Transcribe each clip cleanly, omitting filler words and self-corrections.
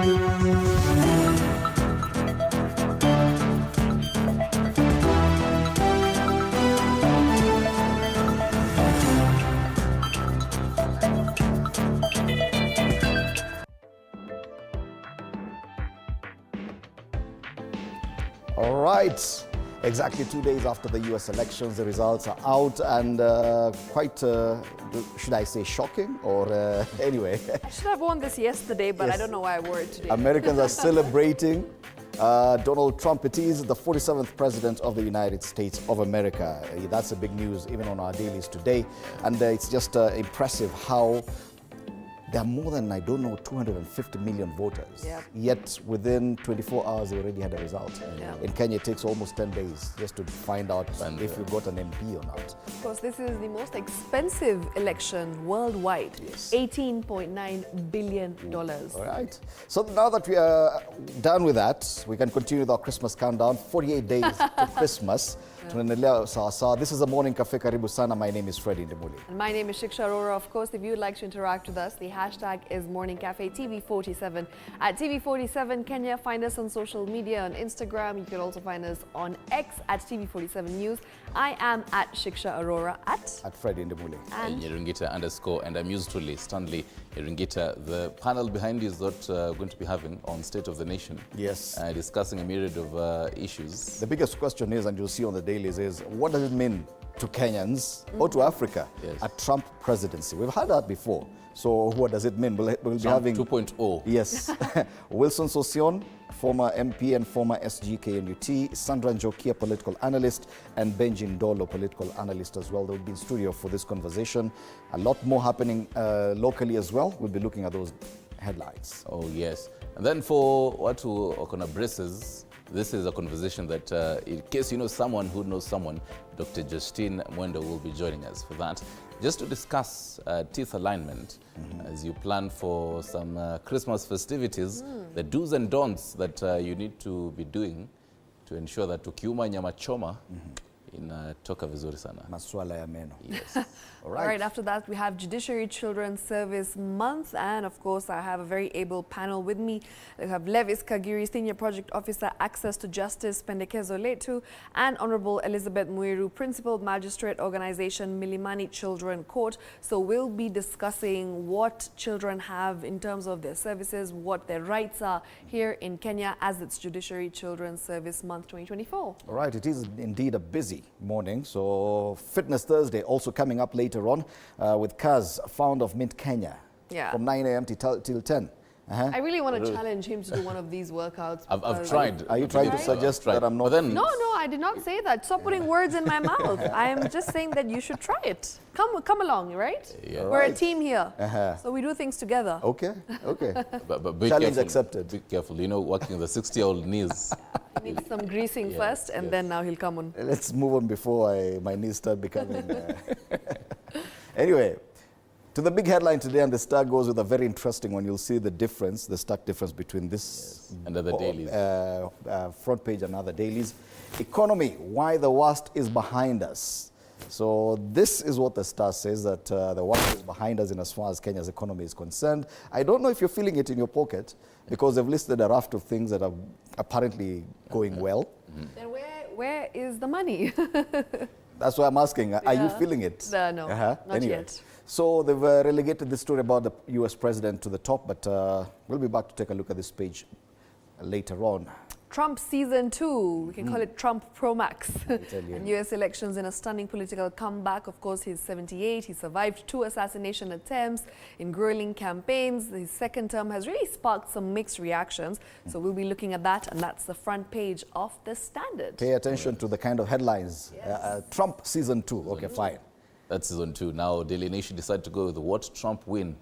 All right. Exactly 2 days after the US elections, the results are out and quite, should I say shocking or anyway. I should have worn this yesterday, but Yes. I don't know why I wore it today. Americans are celebrating Donald Trump. It is the 47th president of the United States of America. That's a big news even on our dailies today. And it's just impressive how there are more than, 250 million voters. Yep. Yet within 24 hours, they already had a result. Yep. In Kenya, it takes almost 10 days just to find out if you got an MP or not. Of course, this is the most expensive election worldwide. Yes. $18.9 billion. All right. So now that we are done with that, we can continue with our Christmas countdown. 48 days to Christmas. Tunaendelea sawa sawa. This is a morning cafe. Karibu sana. My name is Freddie Ndimuli. And my name is Shiksha Arora. Of course, if you would like to interact with us, the hashtag is Morning Cafe TV47. At TV47 Kenya, find us on social media on Instagram. You can also find us on X at TV47 News. I am at Shiksha Arora At Freddie Ndimuli. And Yerungita_, and I'm usually Stanley Yerungita. The panel behind you is what we're going to be having on State of the Nation. Yes. Discussing a myriad of issues. The biggest question is, and you'll see on the dailies, is what does it mean to Kenyans or to Africa, Yes. a Trump presidency? We've had that before. So what does it mean? We'll be having 2.0. Yes. Wilson Sosion, former MP and former SG KNUT, Sandra Njokia, political analyst, and Benji Ndolo, political analyst as well. They will be in studio for this conversation. A lot more happening locally as well. We'll be looking at those headlines. Oh, yes. And then for watu wakona braces, this is a conversation that, in case you know someone who knows someone, Dr. Justine Mwendo will be joining us for that, just to discuss teeth alignment as you plan for some Christmas festivities, the do's and don'ts that you need to be doing to ensure that ukiuma nyama choma inatoka vizuri sana. Maswala ya meno. Yes. All all right, after that, we have Judiciary Children's Service Month. And of course, I have a very able panel with me. We have Levis Kagiri, Senior Project Officer, Access to Justice, Pendekezo Letu, and Honorable Elizabeth Muiru, Principal Magistrate Organization, Milimani Children Court. So we'll be discussing what children have in terms of their services, what their rights are here in Kenya as it's Judiciary Children's Service Month 2024. All right, it is indeed a busy morning. So Fitness Thursday also coming up later on with Kaz, founder of Mint Kenya, from 9 a.m. till 10. I really want to challenge him to do one of these workouts. I've tried. Are you trying to suggest that I'm not? No, I did not say that. Stop putting words in my mouth. I am just saying that you should try it. Come along, right? Yeah. We're a team here, so we do things together. Okay. But be Challenge careful, accepted. Be careful. You know, working the 60-year-old knees. He needs some greasing first, and then now he'll come on. Let's move on before my knees start becoming... Anyway, to the big headline today, and the Star goes with a very interesting one. You'll see the difference, the stark difference between this and other dailies. Front page and other dailies. Economy, why the worst is behind us. So this is what the Star says, that the worst is behind us in as far as Kenya's economy is concerned. I don't know if you're feeling it in your pocket, because they've listed a raft of things that are apparently going well. Then where is the money? That's why I'm asking. Are you feeling it? No, not Anyway. yet. So they've relegated this story about the US president to the top, but we'll be back to take a look at this page later on. Trump Season 2, we can call it Trump Pro Max. you. And US elections in a stunning political comeback. Of course, he's 78. He survived 2 assassination attempts in grueling campaigns. His second term has really sparked some mixed reactions. So we'll be looking at that, and that's the front page of The Standard. Pay attention to the kind of headlines. Yes. Trump Season 2. Okay, fine. That's Season 2. Now, Daily Nation decided to go with what Trump win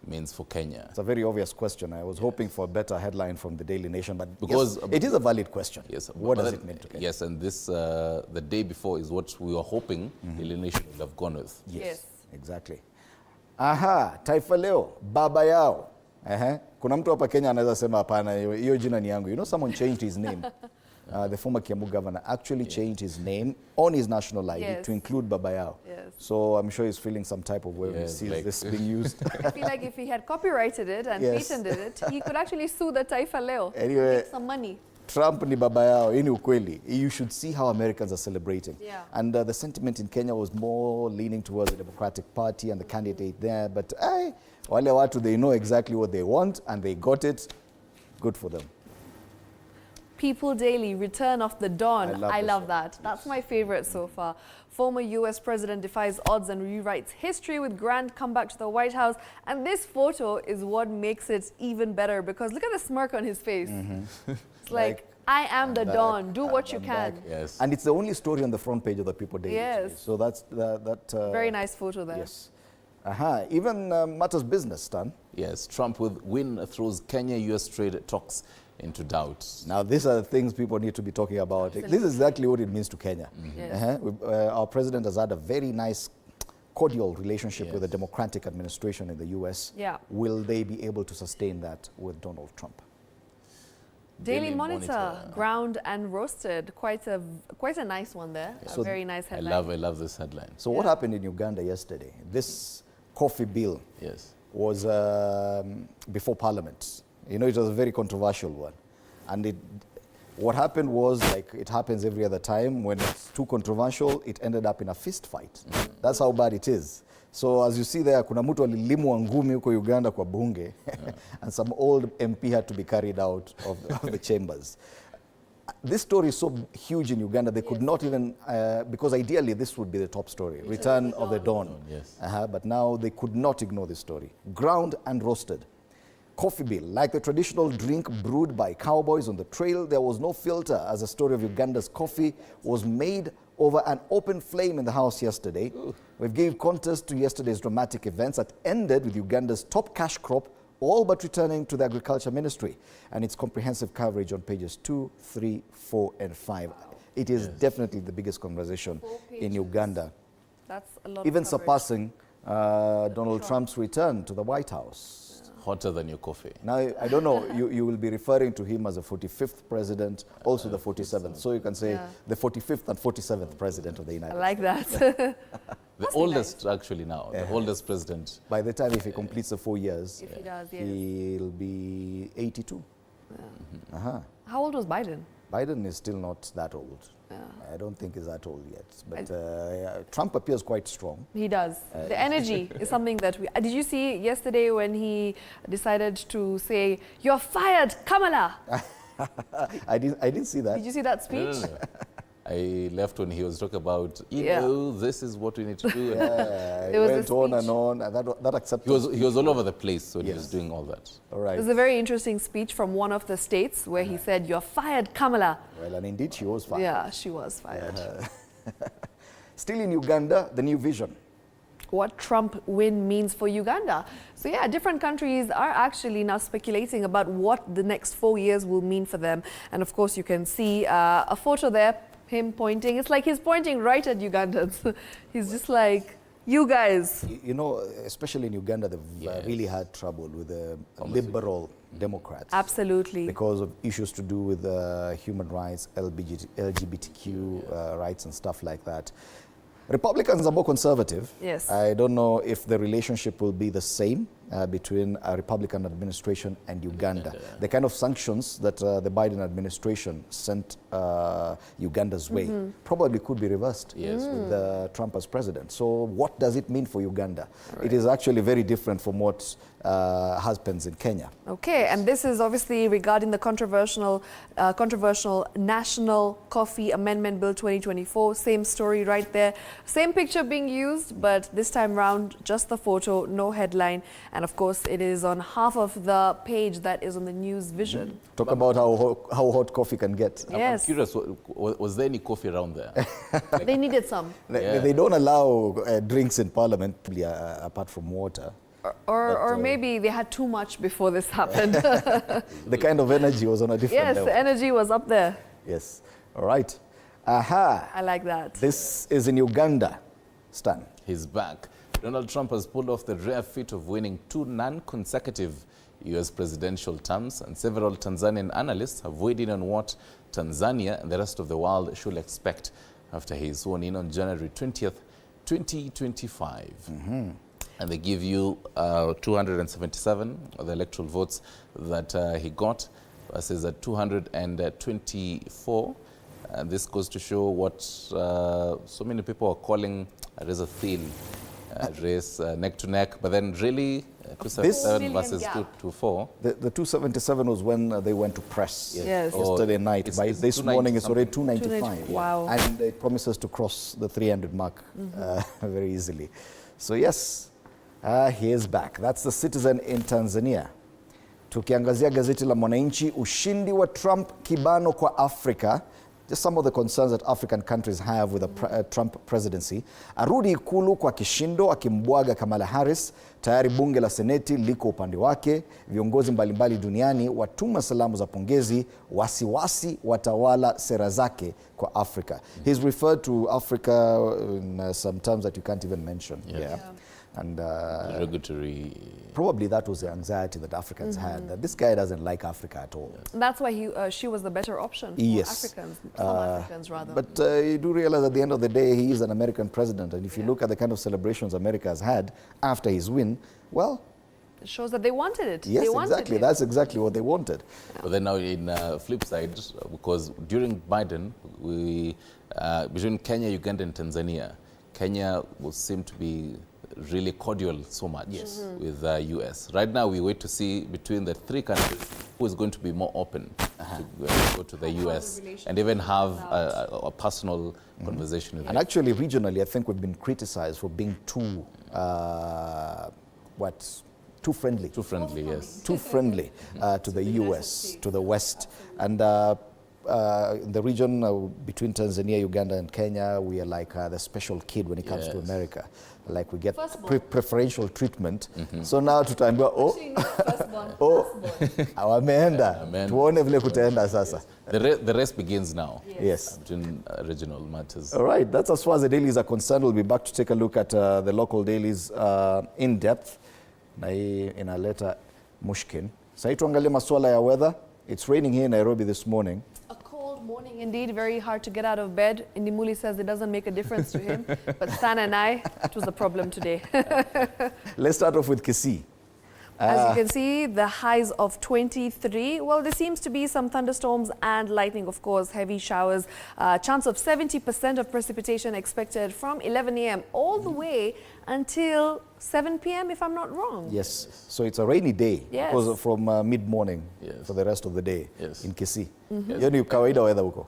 means for Kenya. It's a very obvious question. I was hoping for a better headline from the Daily Nation, but because yes, it is a valid question. Yes. What does it mean to Kenya? Yes, and this, the day before is what we were hoping Daily Nation would have gone with. Yes. Exactly. Aha, Taifa Leo, baba yao. Kuna mtu hapa Kenya anaweza sema hapana, hiyo jina ni yangu. You know, someone changed his name. the former Kiambu governor, actually changed his name on his national ID to include Babayao. Yes. So I'm sure he's feeling some type of way when he sees like this being used. I feel like if he had copyrighted it and patented it, he could actually sue the Taifa Leo. Anyway, make some money. Trump ni Babayao, ini ukweli. You should see how Americans are celebrating. Yeah. And the sentiment in Kenya was more leaning towards the Democratic Party and the candidate there. But wale watu, they know exactly what they want and they got it. Good for them. People Daily, Return of the Dawn. I love that. that. That's my favorite so far. Former US president defies odds and rewrites history with grand comeback to the White House. And this photo is what makes it even better because look at the smirk on his face. It's like, I am the Dawn. Do what you can. Yes. And it's the only story on the front page of the People Daily. Yes. So that's very nice photo there. Yes. Even matters business, Stan. Yes. Trump with win throws Kenya-US trade talks into doubt. Now, these are the things people need to be talking about. Absolutely. This is exactly what it means to Kenya. Yes. Our president has had a very nice, cordial relationship with the Democratic administration in the U.S. Yeah. Will they be able to sustain that with Donald Trump? Daily Monitor, ground and roasted. Quite a nice one there. So a very nice headline. I love this headline. So what happened in Uganda yesterday? This coffee bill was before Parliament. You know, it was a very controversial one. And what happened was, like it happens every other time, when it's too controversial, it ended up in a fist fight. That's how bad it is. So as you see there, kuna mtu alilimwa ngumi huko Uganda kwa bunge, and some old MP had to be carried out of the chambers. This story is so huge in Uganda, they could not even, because ideally this would be the top story, Return of the Dawn. Yes. But now they could not ignore this story. Ground and roasted. Coffee bill, like the traditional drink brewed by cowboys on the trail, there was no filter as the story of Uganda's coffee was made over an open flame in the House yesterday. We gave context to yesterday's dramatic events that ended with Uganda's top cash crop all but returning to the Agriculture Ministry, and its comprehensive coverage on pages 2, 3, 4, and 5. It is definitely the biggest conversation in Uganda. That's a lot. Even surpassing Donald Trump's return to the White House. Hotter than your coffee. Now, I don't know, you will be referring to him as the 45th president, also the 47th. So you can say the 45th and 47th president of the United States. I like that. The oldest, actually, now. The oldest president. By the time, if he completes the 4 years, If he does, yes. he'll be 82. How old was Biden? Biden is still not that old. I don't think he's that old yet. But Trump appears quite strong. He does. The energy is something that we... Did you see yesterday when he decided to say, "You're fired, Kamala"? I didn't see that. Did you see that speech? No. I left when he was talking about, this is what we need to do. He went on and on, and that acceptance. He was all over the place when he was doing all that. All right. It was a very interesting speech from one of the states where he said, "You're fired, Kamala." Well, and indeed she was fired. Yeah, she was fired. Still in Uganda, the new vision. What Trump win means for Uganda. So yeah, different countries are actually now speculating about what the next 4 years will mean for them. And of course, you can see a photo there, him pointing. It's like he's pointing right at Ugandans. He's just like, you guys. You know, especially in Uganda, they've really had trouble with the liberal Democrats. Absolutely. Because of issues to do with human rights, LGBTQ rights and stuff like that. Republicans are more conservative. Yes. I don't know if the relationship will be the same between a Republican administration and Uganda. The kind of sanctions that the Biden administration sent Uganda's way probably could be reversed with Trump as president. So what does it mean for Uganda? Right. It is actually very different from what happens in Kenya. Okay, and this is obviously regarding the controversial National Coffee Amendment Bill 2024. Same story right there. Same picture being used, but this time round, just the photo, no headline. And of course, it is on half of the page that is on the news vision. Talk about how hot coffee can get. Yes. I'm curious, was there any coffee around there? They needed some. They don't allow drinks in Parliament, apart from water. Or maybe they had too much before this happened. The kind of energy was on a different level. Yes, the energy was up there. Yes. All right. Aha. I like that. This is in Uganda. Stan. He's back. Donald Trump has pulled off the rare feat of winning 2 non-consecutive U.S. presidential terms, and several Tanzanian analysts have weighed in on what Tanzania and the rest of the world should expect after he's sworn in on January 20th, 2025. And they give you 277 of the electoral votes that he got versus 224. And this goes to show what so many people are calling a razor-thin race, neck to neck, but then really 277 versus 224. The 277 was when they went to press yesterday night. It's, By it's this morning, it's already 295. 295. Wow. And it promises to cross the 300 mark very easily. So yes, he is back. That's the Citizen in Tanzania. Tukiangazia gazeti la Mwananchi, ushindi wa Trump kibano kwa Afrika. Just some of the concerns that African countries have with the Trump presidency. Arudi ikulu kwa kishindo akimbwaga Kamala Harris. Tayari bunge la seneti liko upande wake. Viongozi mbalimbali duniani watuma salamu za pongezi. Wasiwasi watawala sera zake kwa Africa. He's referred to Africa in some terms that you can't even mention. Yeah. And regulatory. Probably that was the anxiety that Africans had, that this guy doesn't like Africa at all. That's why she was the better option for Africans, some Africans rather. But you do realize at the end of the day, he is an American president. And if you look at the kind of celebrations America has had after his win, well, it shows that they wanted it. Yes, they wanted exactly. it. That's exactly what they wanted. But then now in flip side, because during Biden, between Kenya, Uganda and Tanzania, Kenya will seem to be really cordial so much with the US. Right now, we wait to see between the three countries who is going to be more open to go to the US and even have a personal conversation with them. And actually, regionally, I think we've been criticized for being too, too friendly. Too friendly, yes. Too friendly to the US, to the West. And in the region between Tanzania, Uganda, and Kenya, we are like the special kid when it comes to America. Like we get preferential treatment. So now tutaambiwa wameenda tuone vile kutaenda sasa. The rest begins now. Yes. Between regional matters. All right, that's as far as the dailies are concerned. We'll be back to take a look at the local dailies in depth. Na hii inaleta mushkin. Sasa tuangalie masuala ya weather. It's raining here in Nairobi this morning. Morning indeed, very hard to get out of bed. Indimuli says it doesn't make a difference to him, but Sana and I, it was a problem today. Let's start off with Kisii. As you can see, the highs of 23. Well, there seems to be some thunderstorms and lightning, of course, heavy showers. Chance of 70% of precipitation expected from 11 a.m. all the way until 7 p.m. if I'm not wrong. Yes, so it's a rainy day. Yes. Because from mid-morning for the rest of the day in Kisii. Hiyo ni kawaida weather huko.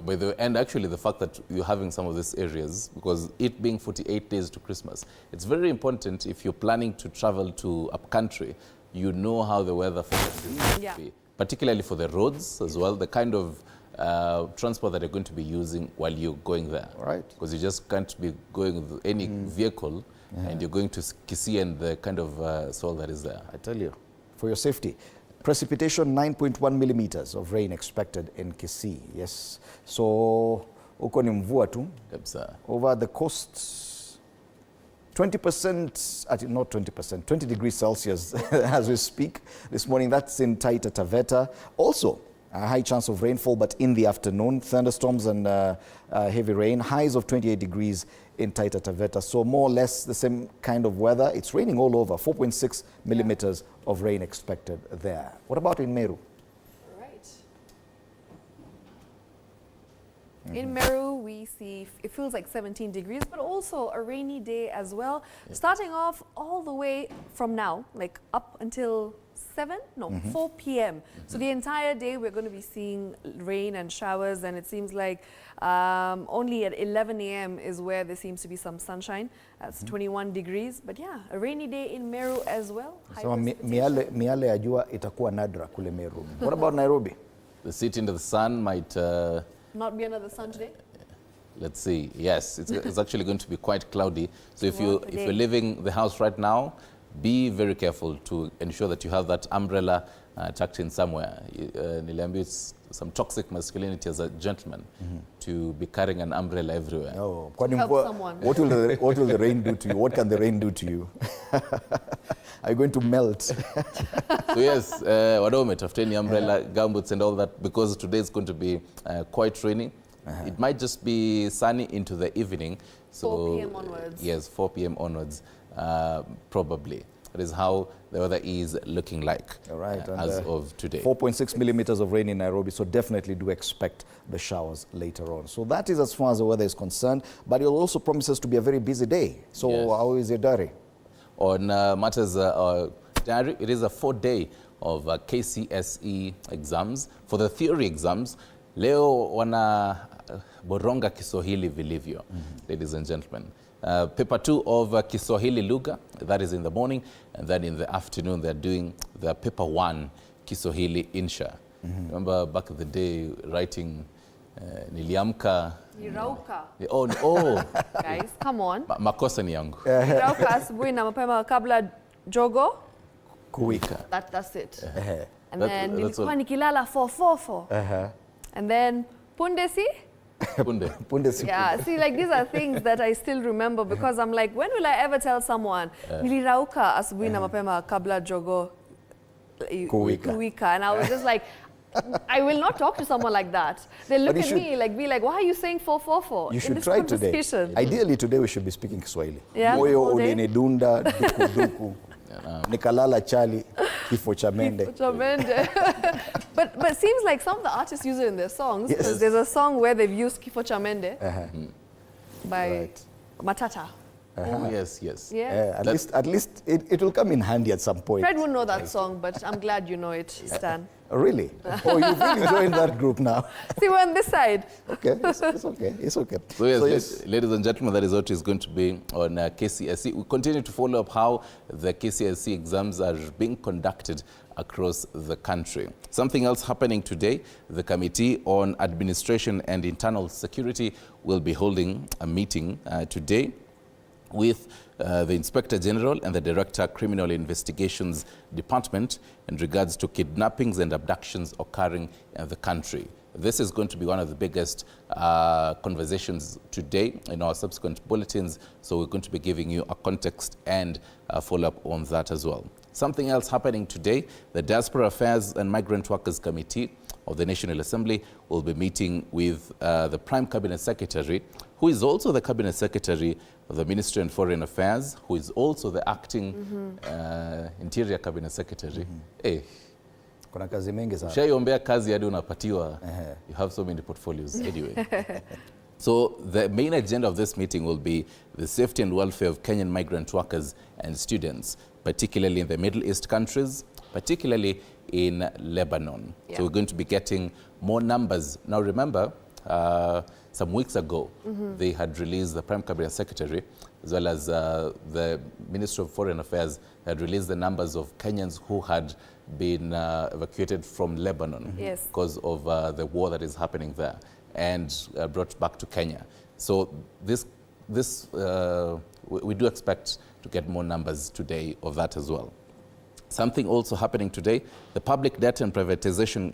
By the way, and actually the fact that you're having some of these areas, because it being 48 days to Christmas, it's very important if you're planning to travel to a country, you know how the weather forecast is going to be, particularly for the roads as well, the kind of transport that you're going to be using while you're going there. Right. Because you just can't be going with any vehicle and you're going to Kisii and the kind of soil that is there. I tell you, for your safety. Precipitation 9.1 millimeters of rain expected in Kisii. Yes. So, huko ni mvua tu. Over the coast, 20%, not 20%, 20 degrees Celsius as we speak this morning. That's in Taita Taveta. Also, a high chance of rainfall, but in the afternoon, thunderstorms and heavy rain. Highs of 28 degrees in Taita Taveta. So more or less the same kind of weather. It's raining all over. 4.6 millimeters of rain expected there. What about in Meru? Right. In Meru, we see it feels like 17 degrees, but also a rainy day as well. Starting off all the way from now, like up until 4 p.m. So the entire day we're going to be seeing rain and showers, and it seems like only at 11 a.m. is where there seems to be some sunshine. That's 21 degrees. But yeah, a rainy day in Meru as well. So miale ya jua itakuwa nadra kule Meru. What about Nairobi? The city into the sun might... not be another sun today? Let's see. Yes, it's actually going to be quite cloudy. So if you're leaving the house right now, be very careful to ensure that you have that umbrella tucked in somewhere. Niliambiwa it's some toxic masculinity as a gentleman to be carrying an umbrella everywhere. No. Help someone. What will the rain do to you? What can the rain do to you? Are you going to melt? So yes, wanaume tafuteni umbrella, gumboots and all that, because today is going to be quite rainy. It might just be sunny into the evening. So 4 p.m. onwards. Yes, 4 p.m. onwards, probably. That is how the weather is looking like. All right, as of today. 4.6 millimeters of rain in Nairobi, so definitely do expect the showers later on. So that is as far as the weather is concerned, but it also promises to be a very busy day. So Yes. how is your diary? On matters diary, it is a 4-day of KCSE exams. For the theory exams, leo wana boronga Kiswahili vilivyo, ladies and gentlemen. Paper 2 of Kiswahili Lugha, that is in the morning, and then in the afternoon they're doing the paper 1 Kiswahili Insha. Remember back in the day writing niliamka. Nirauka. Oh, Guys, come on. makosa ni yangu. Nirauka asubuhi na mapema kabla jogo. Kuwika. That's it. And That- then that's nilikuwa all. nikilala 444. And then pundesi. Punde. Punde siku. Yeah, see, like these are things that I still remember because I'm like, when will I ever tell someone nilirauka asubuhi na mapema kabla jogo kuwika? And I was just like, I will not talk to someone like that. They look But at you me like, be like, why are you saying 444 You in should this try today. conversation? Ideally today we should be speaking Kiswahili. Yeah, Moyo all day. ulinidunda duku duku. Nikalala chali kifo cha mende. Tremendous. but seems like some of the artists use it in their songs. Yes. 'Cause there's a song where they've used Kifo Chamende by Right. Matata. Oh, yes. Yeah. At least it will come in handy at some point. Fred wouldn't know that song, but I'm glad you know it, Stan. Really? Oh, you've really joined that group now. See, we're on this side. Okay, it's okay. It's okay. So yes, ladies and gentlemen, that is what is going to be on KCSE. We continue to follow up how the KCSE exams are being conducted across the country. Something else happening today, the Committee on Administration and Internal Security will be holding a meeting today with the Inspector General and the Director Criminal Investigations Department in regards to kidnappings and abductions occurring in the country. This is going to be one of the biggest conversations today in our subsequent bulletins, so we're going to be giving you a context and a follow-up on that as well. Something else happening today, the Diaspora Affairs and Migrant Workers Committee of the National Assembly will be meeting with the Prime Cabinet Secretary, who is also the Cabinet Secretary of the Ministry of Foreign Affairs, who is also the acting Interior Cabinet Secretary. Hey, Kuna kazi mengi sana. ushaiombea kazi hadi unapatiwa. You have so many portfolios anyway. So the main agenda of this meeting will be the safety and welfare of Kenyan migrant workers and students, particularly in the Middle East countries, particularly in Lebanon. Yeah. So we're going to be getting more numbers. Now remember, some weeks ago, they had released, the Prime Cabinet Secretary, as well as the Minister of Foreign Affairs, had released the numbers of Kenyans who had been evacuated from Lebanon Yes. because of the war that is happening there, and brought back to Kenya. So we do expect to get more numbers today of that as well. Something also happening today, the Public Debt and Privatization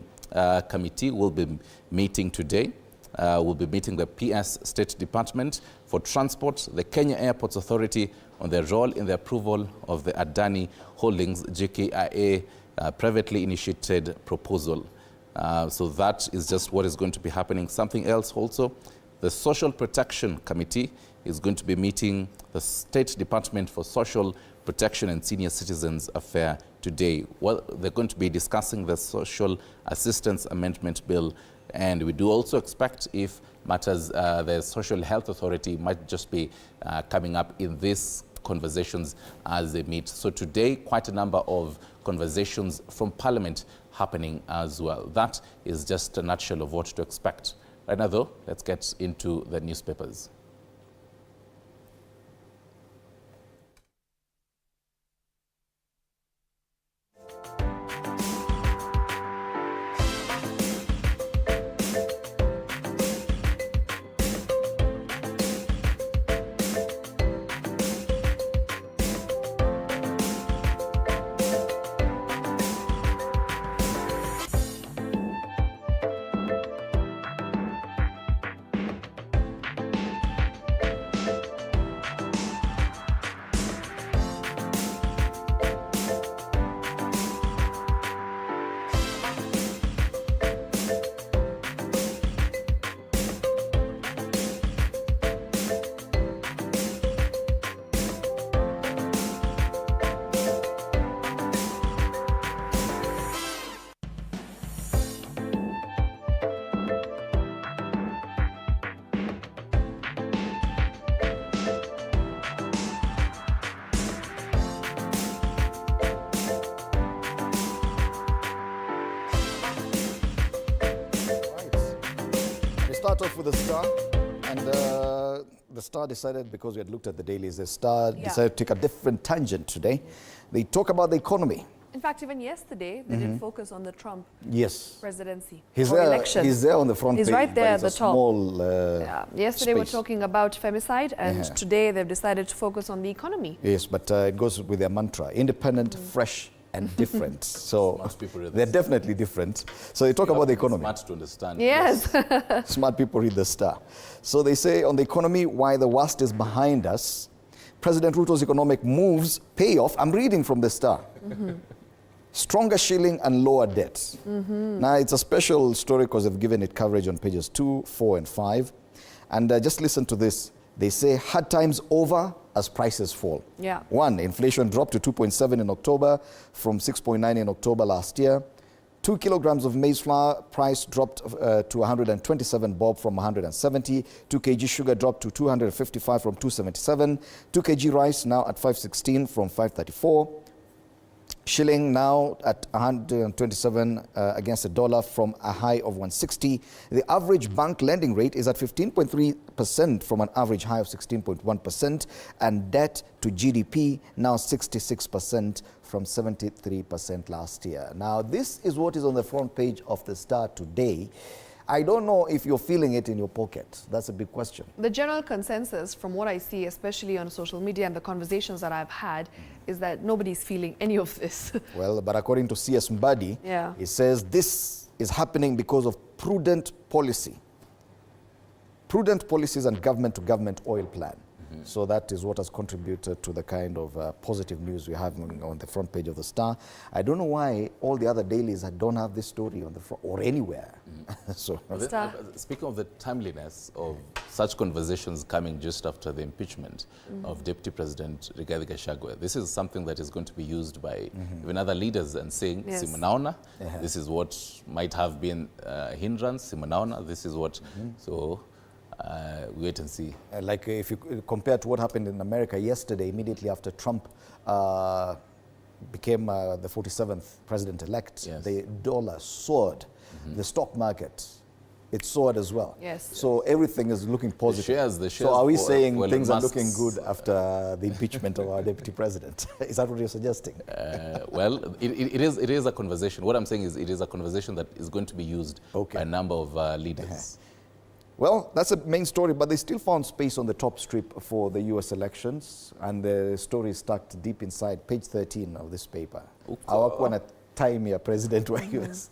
Committee will be meeting today. We'll be meeting the PS State Department for Transport, the Kenya Airports Authority on their role in the approval of the Adani Holdings JKIA privately initiated proposal. So that is just what is going to be happening. Something else also, the Social Protection Committee is going to be meeting the State Department for Social Protection and Senior Citizens Affair today. Well, they're going to be discussing the Social Assistance Amendment Bill, and we do also expect if matters, the Social Health Authority might just be coming up in these conversations as they meet. So today, quite a number of conversations from Parliament happening as well. That is just a nutshell of what to expect. Right now, though, let's get into the newspapers. start off with the Star, and the Star decided, because we had looked at the dailies, the Star decided to take a different tangent today. They talk about the economy. In fact, even yesterday, they did focus on the Trump presidency or election. He's there on the front page. He's right there at the top. Yesterday, space. we're talking about femicide, and today they've decided to focus on the economy. Yes, but it goes with their mantra, independent, fresh, and different. So they're definitely different. So they talk about the economy. Smart to understand. Yes. Smart people read the Star. So they say on the economy, why the worst is behind us. President Ruto's economic moves pay off. I'm reading from the Star. Stronger shilling and lower debt. Now, it's a special story because they've given it coverage on pages 2, 4, and 5. And just listen to this. They say, hard times over as prices fall. Yeah. 1, inflation dropped to 2.7 in October from 6.9 in October last year. 2 kilograms of maize flour price dropped to 127 bob from 170. 2 kg sugar dropped to 255 from 277. 2 kg rice now at 516 from 534. Shilling now at 127 against the dollar from a high of 160. The average bank lending rate is at 15.3% from an average high of 16.1%. And debt to GDP now 66% from 73% last year. Now, this is what is on the front page of the Star today. I don't know if you're feeling it in your pocket. That's a big question. The general consensus from what I see, especially on social media and the conversations that I've had, is that nobody's feeling any of this. Well, but according to CS Mbadi, it says this is happening because of prudent policy. Prudent policies and government-to-government oil plan. So that is what has contributed to the kind of positive news we have on the front page of the Star. I don't know why all the other dailies don't have this story on the front or anywhere. So, speaking of the timeliness of such conversations coming just after the impeachment of Deputy President Rigathi Gachagua, this is something that is going to be used by even other leaders and saying, Simunaona, this is what might have been hindrance, Simunaona, this is what, so wait and see. Like if you compare to what happened in America yesterday, immediately after Trump became the 47th president-elect, the dollar soared. The stock market, it soared as well. So everything is looking positive. The shares so are we saying things are looking good after the impeachment of our deputy president? Is that what you're suggesting? Well, it is a conversation. What I'm saying is it is a conversation that is going to be used by a number of leaders. Well, that's a main story, but they still found space on the top strip for the U.S. elections, and the story is tucked deep inside page 13 of this paper. Hawakuwa time ya president wa US.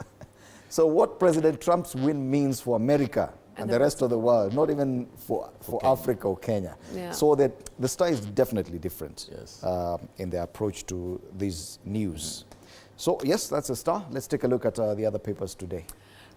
So what President Trump's win means for America and the rest of the world, not even for Africa or Kenya. So that the Star is definitely different in their approach to these news. So yes, that's a Star. Let's take a look at the other papers today.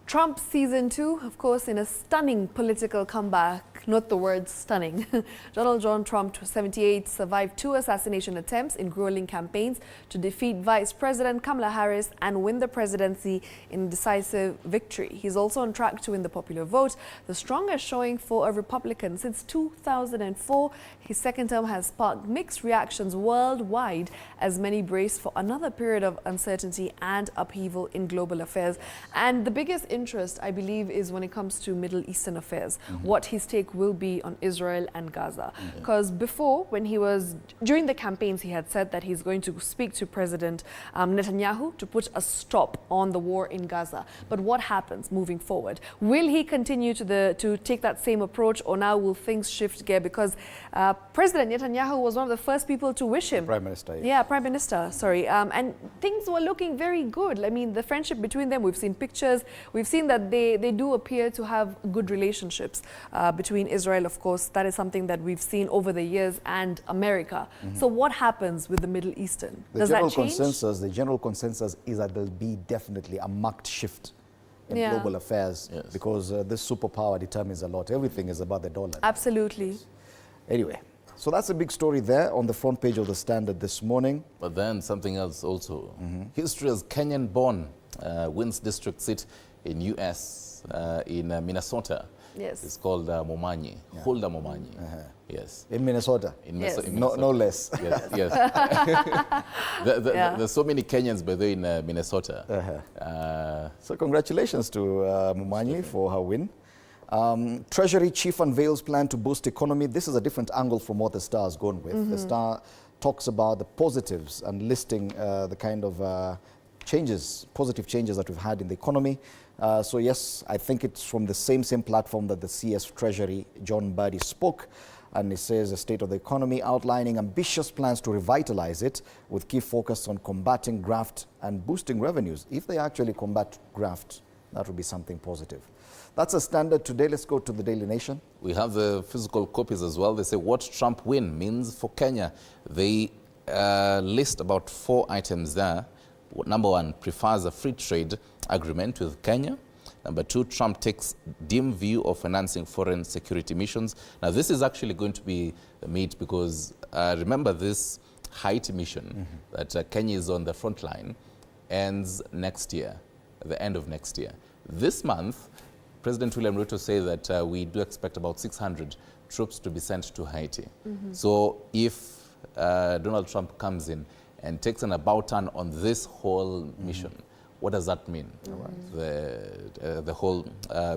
Trump season 2, of course, in a stunning political comeback, not the word stunning. Donald John Trump, 78, survived 2 assassination attempts in grueling campaigns to defeat Vice President Kamala Harris and win the presidency in decisive victory. He's also on track to win the popular vote, the strongest showing for a Republican since 2004. His second term has sparked mixed reactions worldwide as many brace for another period of uncertainty and upheaval in global affairs. And the biggest interest, I believe, is when it comes to Middle Eastern affairs, what his take will be on Israel and Gaza. Because before, when he was, during the campaigns, he had said that he's going to speak to President Netanyahu to put a stop on the war in Gaza. But what happens moving forward? Will he continue to take that same approach, or now will things shift gear? Because President Netanyahu was one of the first people to wish him. Prime Minister. Prime Minister, sorry. And things were looking very good. I mean, the friendship between them, we've seen pictures, we've seen that they do appear to have good relationships between Israel, of course. That is something that we've seen over the years, and America. So what happens with the Middle Eastern? Does that change? The general consensus is that there'll be definitely a marked shift in global affairs because this superpower determines a lot. Everything is about the dollar. Absolutely. Anyway, so that's a big story there on the front page of the Standard this morning. But then something else also. History as Kenyan-born wins district seat in U.S. In Minnesota. It's called Momanyi. Hulda Momanyi. Yes. In Minnesota? In Minnesota. No less. Yes. There's so many Kenyans, by the way, in Minnesota. So congratulations to Momanyi for her win. Treasury chief unveils plan to boost economy. This is a different angle from what the Star has gone with. The Star talks about the positives and listing the kind of positive changes that we've had in the economy. So yes, I think it's from the same platform that the CS Treasury, John Buddy, spoke. And he says the state of the economy, outlining ambitious plans to revitalize it with key focus on combating graft and boosting revenues. If they actually combat graft, that would be something positive. That's a standard today. Let's go to the Daily Nation. We have the physical copies as well. They say what Trump win means for Kenya. They list about 4 items there. Number 1, prefers a free trade agreement with Kenya. Number 2, Trump takes dim view of financing foreign security missions. Now, this is actually going to be the meat because remember this Haiti mission that Kenya is on the front line ends next year, at the end of next year. This month, President William Ruto said that we do expect about 600 troops to be sent to Haiti. So if Donald Trump comes in and takes an about turn on this whole mission, what does that mean? The whole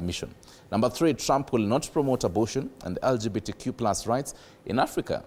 mission. Number 3, Trump will not promote abortion and LGBTQ plus rights in Africa.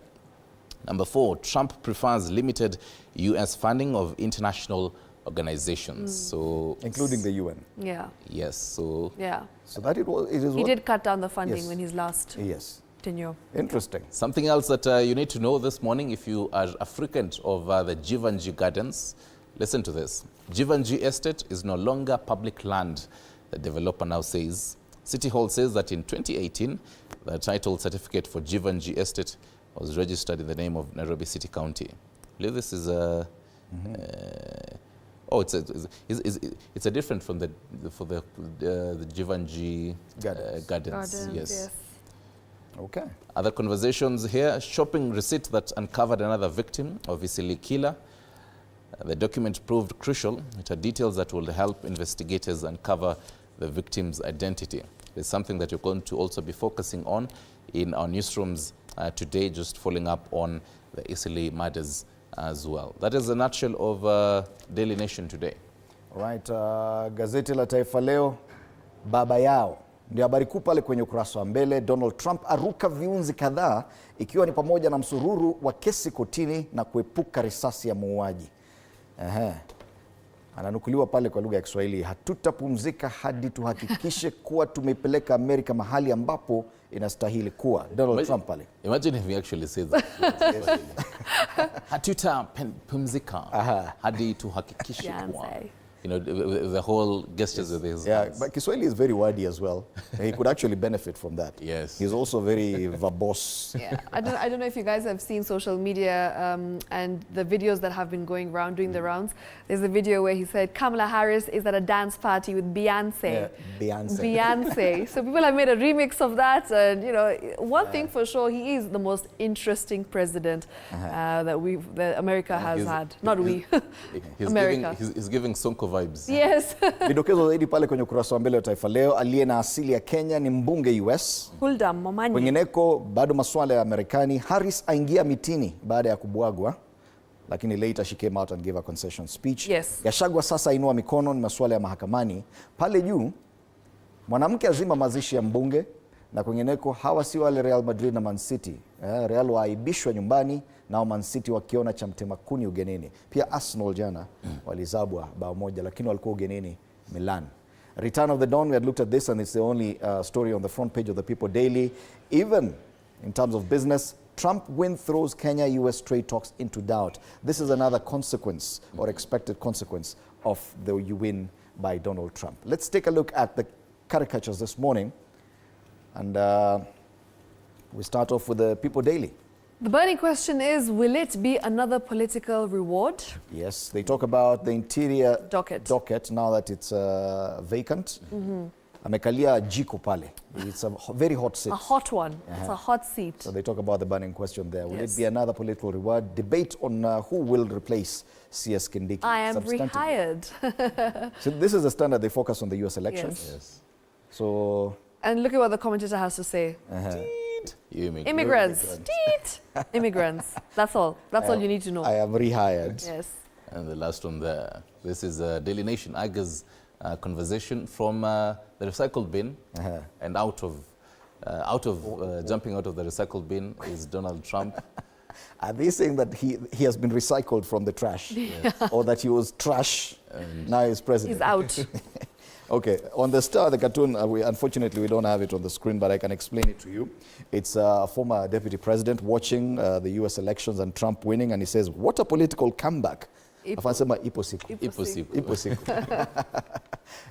Number 4, Trump prefers limited U.S. funding of international organizations. So including the UN. Yeah. yes, so Yeah. So that it is He what? did cut down the funding Yes. when his last Yes. tenure. Interesting. something else that you need to know this morning if you are a frequent of the Jivanji Gardens. Listen to this. Jivanji Estate is no longer public land, the developer now says. City Hall says that in 2018, the title certificate for Jivanji Estate was registered in the name of Nairobi City County. I believe this is a... it's a different from the Jivanji Gardens. Yes. Okay. Other conversations here. Shopping receipt that uncovered another victim of Isili killer. The document proved crucial. It had details that will help investigators uncover the victim's identity. It's something that you're going to also be focusing on in our newsrooms today, just following up on the Isili murders as well. That is a nutshell of Daily Nation today. All right. Gazeti la Taifa Leo, baba yao. Ndio habari kuu pale kwenye ukurasa wa mbele. Donald Trump aruka viunzi kadhaa ikiwa ni pamoja na msururu wa kesi kotini na kuepuka risasi ya muuaji. Ananukuliwa pale kwa lugha ya Kiswahili, hatutapumzika hadi tuhakikishe kuwa tumeipeleka Amerika mahali ambapo inastahili kuwa. Donald Trump pale. Imagine if he actually says that. Hatutapumzika hadi tuhakikishe kuwa. You know, the whole gestures with his hands. But Kiswahili is very wordy as well. He could actually benefit from that. Yes. He's also very verbose. Yeah. I don't know if you guys have seen social media and the videos that have been going around, doing the rounds. There's a video where he said Kamala Harris is at a dance party with Beyonce. Yeah, Beyonce. Beyonce. So people have made a remix of that. And, you know, one thing for sure, he is the most interesting president that America has had. Not we, America. He's giving Sonko vibes. Yes. Vidokezo zaidi pale kwenye ukurasa wa mbele wa Taifa Leo, aliye na asili ya Kenya ni mbunge US. Hulda Momanyi. Kwengineko bado masuala ya Marekani, Harris aingia mitini baada ya kubwagwa, lakini later she came out and gave a concession speech. Yes. Gachagua sasa inua mikono, ni masuala ya mahakamani. Pale juu mwanamke azima mazishi ya mbunge, na kwengineko hawa si wale Real Madrid na Man City. Real waaibishwa nyumbani nao Man City wakiona cha mtema kuni ugenini. Pia Arsenal jana walizabwa bao moja, lakini walikuwa ugenini Milan. Return of the Dawn, we had looked at this and it's the only story on the front page of the People Daily. Even in terms of business, Trump win throws Kenya-US trade talks into doubt. This is another consequence or expected consequence of the win by Donald Trump. Let's take a look at the caricatures this morning. And we start off with the People Daily. The burning question is, will it be another political reward? Yes, they talk about the interior docket now that it's vacant. Amekalia jiko pale. It's a very hot seat. A hot one. It's a hot seat. So they talk about the burning question there. Will it be another political reward? Debate on who will replace CS Kindiki. I am rehired. So this is the standard. They focus on the US elections. Yes. So... And look at what the commentator has to say. Immigrants. Immigrants. That's all. That's all you need to know. I am rehired. Yes. And the last one there. This is Daily Nation. Aga's conversation from the recycled bin and jumping out of the recycled bin is Donald Trump. Are they saying that he has been recycled from the trash? Yes. Or that he was trash, now he's president? He's out. Okay, on the Star, the cartoon, unfortunately we don't have it on the screen, but I can explain it to you. It's a former deputy president watching the US elections and Trump winning, and he says, what a political comeback. Afasema ipo siku. Ipo siku.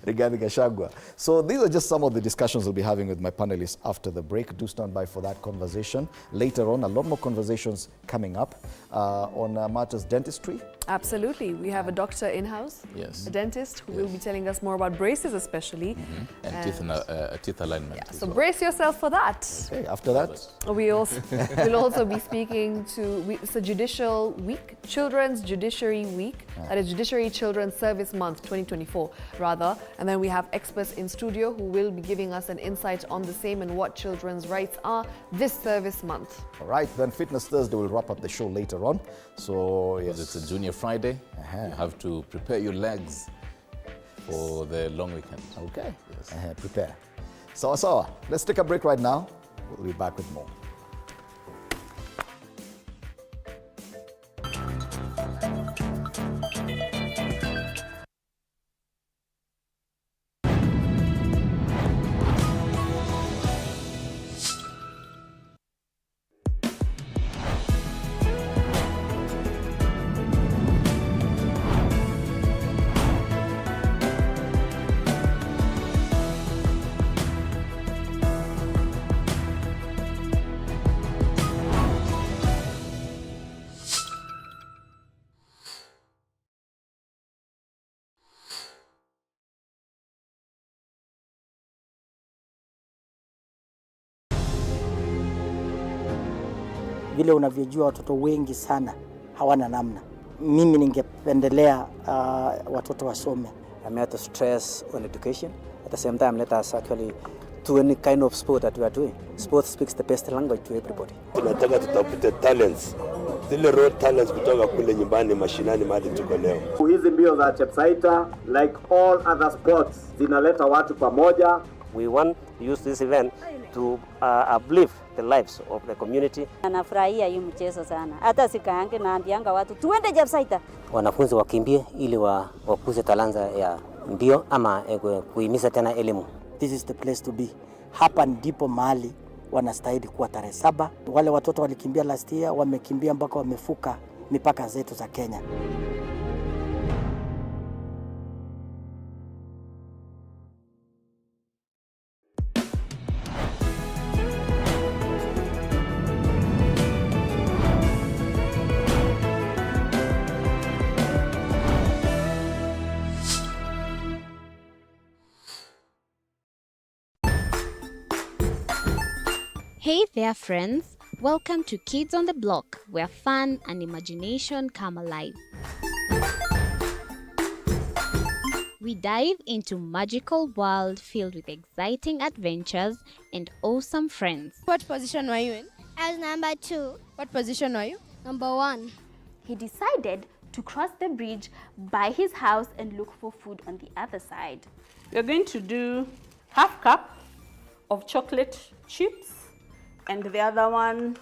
Rigathi Gachagua. So these are just some of the discussions we'll be having with my panelists after the break. Do stand by for that conversation. Later on, a lot more conversations coming up on matters dentistry. Absolutely. We have a doctor in-house, Yes. a dentist, who will be telling us more about braces especially. And teeth alignment. Yeah, as so well. brace yourself for that. Okay, after that, We'll also be speaking to, it's a judicial week, Children's Judiciary Week, that is Judiciary Children's Service Month 2024 rather, and then we have experts in studio who will be giving us an insight on the same and what children's rights are this service month. all right, then Fitness Thursday will wrap up the show later on. So yes, Because it's a Junior Friday, you have to prepare your legs for the long weekend. okay, Yes. prepare. Sawa, let's take a break right now. We'll be back with more. Vile unavyojua watoto wengi sana hawana namna. Mimi ningependelea watoto wasome. I'm here to stress on education. At the same time, let us actually do any kind of sport that we are doing. Sport speaks the best language to everybody. Tunataka tutafute talents, zile raw talents kutoka kule nyumbani mashinani mahali tuko leo. Hizi mbio za Chepsaita, like all other sports, zinaleta watu pamoja. We want to use this event to uplift the lives of the community. Anafurahia hii mchezo sana. Hata sikaange naambianga watu tuende Chepsaita. Wanafunzi wakimbie ili wakuze talanta ya mbio ama kuhimiza tena elimu. This is the place to be. Hapa ndipo mahali wanastahili kuwa tarehe 7. Wale watoto walikimbia last year, wamekimbia mpaka wamefuka mipaka zetu za Kenya. Hey there, friends! Welcome to Kids on the Block, where fun and imagination come alive. We dive into magical world filled with exciting adventures and awesome friends. What position were you in? I was number 2. What position were you? Number 1. He decided to cross the bridge by his house and look for food on the other side. We're going to do half cup of chocolate chips, and the other one,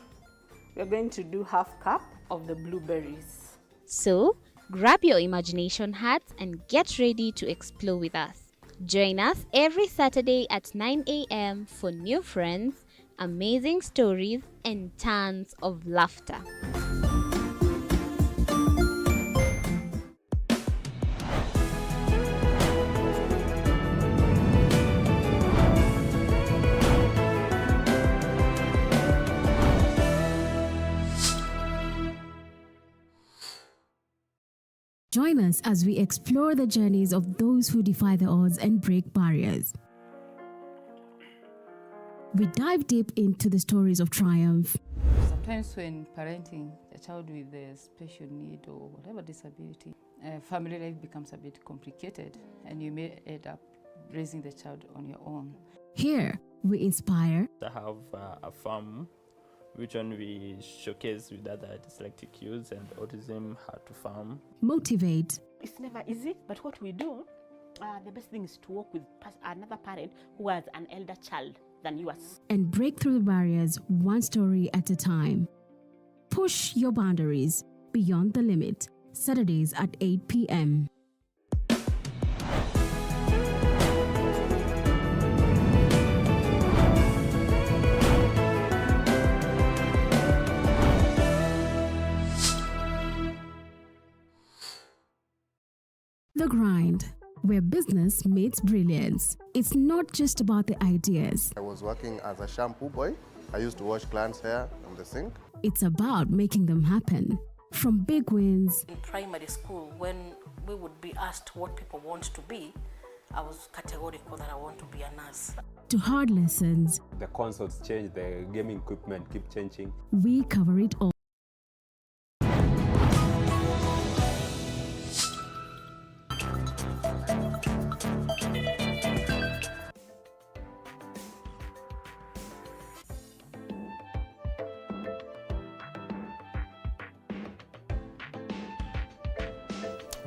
we're going to do half cup of the blueberries. So, grab your imagination hats and get ready to explore with us. Join us every Saturday at 9 a.m. for new friends, amazing stories, and tons of laughter. Join us as we explore the journeys of those who defy the odds and break barriers. We dive deep into the stories of triumph. Sometimes when parenting a child with a special need or whatever disability, family life becomes a bit complicated and you may end up raising the child on your own. Here, we inspire. I have a farm which one we showcase with other dyslexic youths and autism how to farm. Motivate. It's never easy, but what we do, the best thing is to work with another parent who has an elder child than yours. And break through the barriers one story at a time. Push your boundaries beyond the limit. Saturdays at 8 p.m. The Grind, where business meets brilliance. It's not just about the ideas. I was working as a shampoo boy. I used to wash clients' hair on the sink. It's about making them happen. From big wins. In primary school, when we would be asked what people want to be, I was categorical that I want to be a nurse. To hard lessons. The consoles change, the gaming equipment keep changing. We cover it all.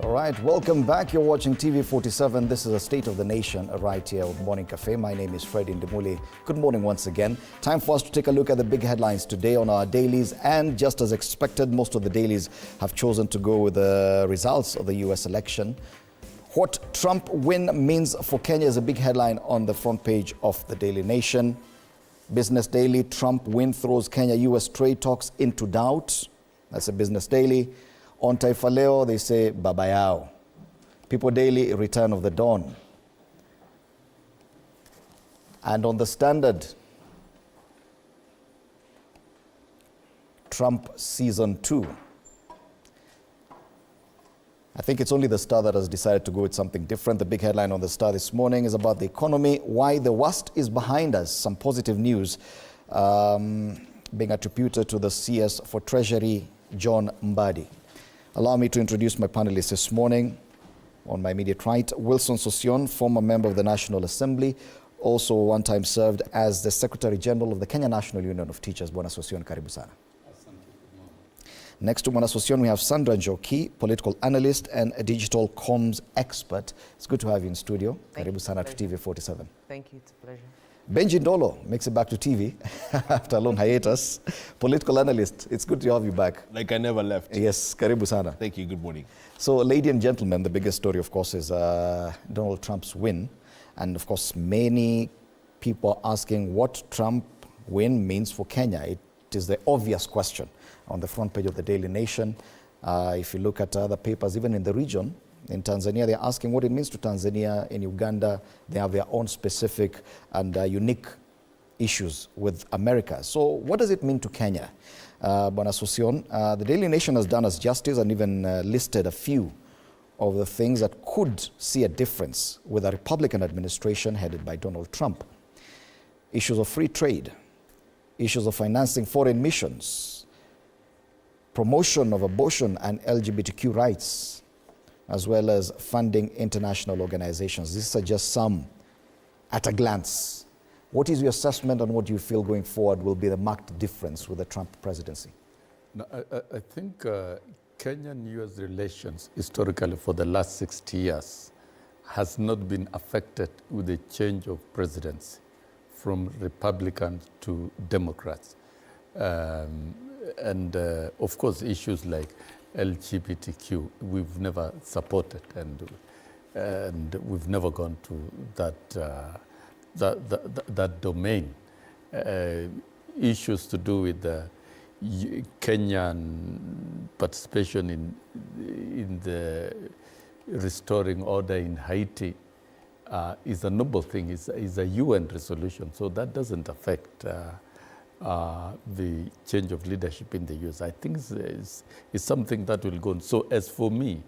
All right, welcome back. You're watching TV47. This is a State of the Nation right here with Morning Cafe. My name is Fred Indimuli. Good morning once again. Time for us to take a look at the big headlines today on our dailies. And just as expected, most of the dailies have chosen to go with the results of the US election. What Trump win means for Kenya is a big headline on the front page of the Daily Nation. Business Daily, Trump win throws Kenya-US trade talks into doubt. That's a Business Daily. On Taifa Leo, they say, Baba Yao. People Daily, Return of the Dawn. And on the Standard, Trump Season 2. I think it's only the Star that has decided to go with something different. The big headline on the Star this morning is about the economy, why the worst is behind us. Some positive news being attributed to the CS for Treasury, John Mbadi. Allow me to introduce my panelists this morning. On my immediate right, Wilson Sossion, former member of the National Assembly, also one time served as the Secretary General of the Kenya National Union of Teachers. Bwana Sossion, karibu sana. Next to Bwana Sossion, we have Sandra Njoki, political analyst and a digital comms expert. It's good to have you in studio. Karibu sana to TV47. Thank you, it's a pleasure. Benji Ndolo makes it back to TV after a long hiatus. Political analyst, it's good to have you back. Like I never left. Yes, karibu sana. Thank you, good morning. So, ladies and gentlemen, the biggest story, of course, is Donald Trump's win. And, of course, many people are asking what Trump win means for Kenya. It is the obvious question on the front page of the Daily Nation. If you look at other papers, even in the region, in Tanzania, they're asking what it means to Tanzania. In Uganda, they have their own specific and unique issues with America. So what does it mean to Kenya? Bwana Sossion, the Daily Nation has done us justice and even listed a few of the things that could see a difference with a Republican administration headed by Donald Trump. Issues of free trade, issues of financing foreign missions, promotion of abortion and LGBTQ rights, as well as funding international organizations. These are just some at a glance. What is your assessment and what do you feel going forward will be the marked difference with the Trump presidency? No, I think Kenyan-US relations historically for the last 60 years has not been affected with the change of presidency from Republicans to Democrats. And of course, issues like LGBTQ, we've never supported, and we've never gone to that domain. Issues to do with the Kenyan participation in the restoring order in Haiti is a noble thing. Is a UN resolution, so that doesn't affect the change of leadership in the US. I think it's something that will go on. So as for me,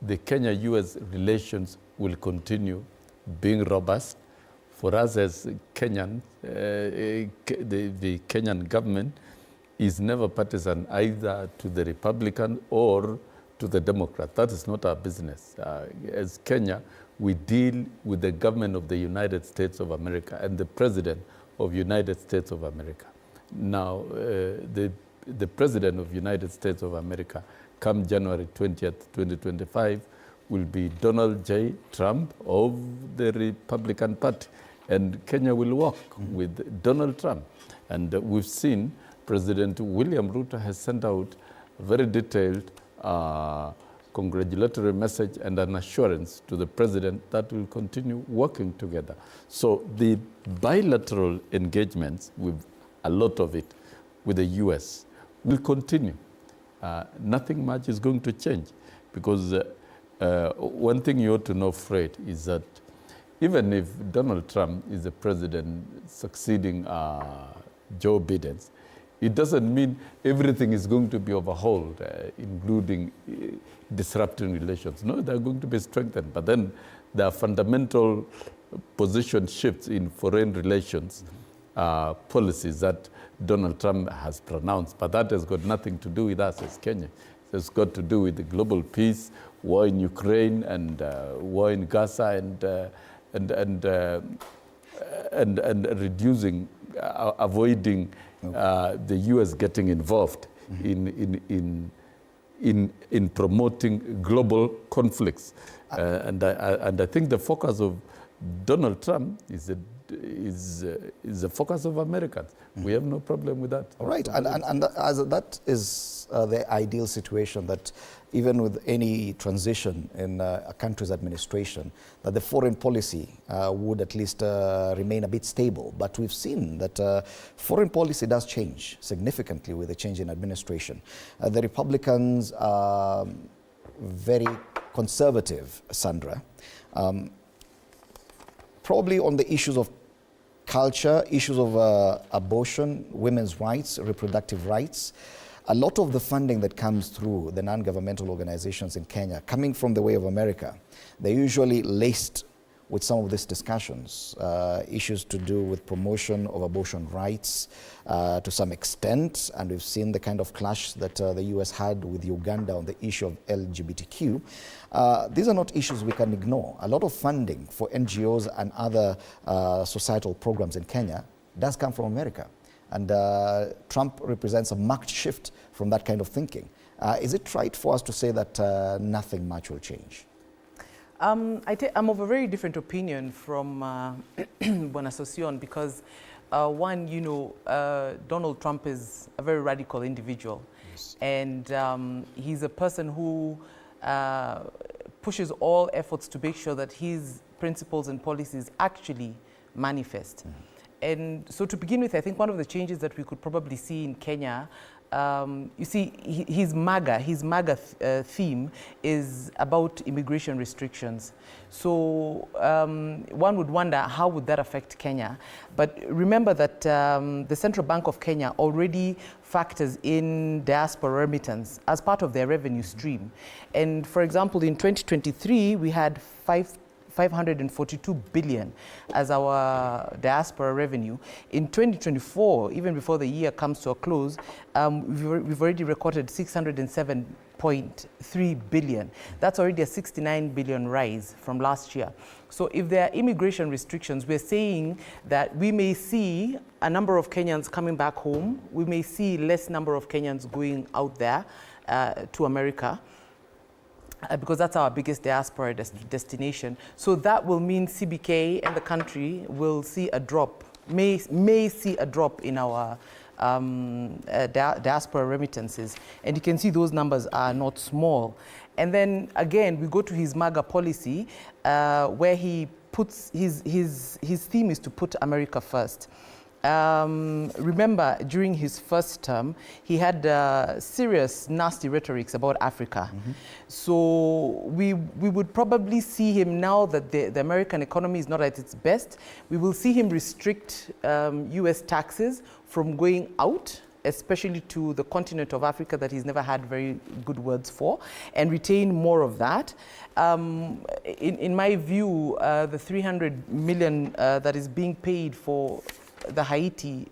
the Kenya-US relations will continue being robust. For us as Kenyans, the Kenyan government is never partisan either to the Republican or to the Democrat. That is not our business. As Kenya, we deal with the government of the United States of America and the President of United States of America. Now, the President of United States of America, come January 20th, 2025, will be Donald J. Trump of the Republican Party. And Kenya will work with Donald Trump. And we've seen President William Ruto has sent out a very detailed congratulatory message and an assurance to the president that we'll continue working together. So the bilateral engagements, with a lot of it, with the US will continue. Nothing much is going to change, because one thing you ought to know, Fred, is that even if Donald Trump is the president succeeding Joe Biden, it doesn't mean everything is going to be overhauled, including disrupting relations. No, they're going to be strengthened. But then there are fundamental position shifts in foreign relations policies that Donald Trump has pronounced. But that has got nothing to do with us as Kenya. It's got to do with the global peace, war in Ukraine, and war in Gaza, and reducing, avoiding the U.S. getting involved in promoting global conflicts. And I think the focus of Donald Trump is the focus of Americans. We have no problem with that. All right, and as that is the ideal situation, that even with any transition in a country's administration, that the foreign policy would at least remain a bit stable. But we've seen that foreign policy does change significantly with the change in administration. The Republicans are very conservative, Sandra, probably on the issues of culture, issues of abortion, women's rights, reproductive rights. A lot of the funding that comes through the non-governmental organizations in Kenya, coming from the way of America, they're usually laced with some of these discussions, issues to do with promotion of abortion rights to some extent, and we've seen the kind of clash that the US had with Uganda on the issue of LGBTQ. These are not issues we can ignore. A lot of funding for NGOs and other societal programs in Kenya does come from America. And Trump represents a marked shift from that kind of thinking. Is it right for us to say that nothing much will change? I'm of a very different opinion from Bonasosion, because one, Donald Trump is a very radical individual. Yes. And he's a person who pushes all efforts to make sure that his principles and policies actually manifest. Mm-hmm. And so to begin with, I think one of the changes that we could probably see in Kenya, you see, his MAGA theme is about immigration restrictions. So one would wonder, how would that affect Kenya? But remember that the Central Bank of Kenya already factors in diaspora remittance as part of their revenue stream. And for example, in 2023, we had 542 billion as our diaspora revenue. In 2024, even before the year comes to a close, we've already recorded 607.3 billion. That's already a 69 billion rise from last year. So if there are immigration restrictions, we're saying that we may see a number of Kenyans coming back home. We may see less number of Kenyans going out there to America. Because that's our biggest diaspora destination. So that will mean CBK and the country will see a drop, may see a drop in our diaspora remittances. And you can see those numbers are not small. And then again, we go to his MAGA policy, where he puts, his theme is to put America first. Remember, during his first term, he had serious, nasty rhetorics about Africa. Mm-hmm. So we would probably see him, now that the American economy is not at its best, we will see him restrict US taxes from going out, especially to the continent of Africa that he's never had very good words for, and retain more of that. In my view, the 300 million that is being paid for the Haiti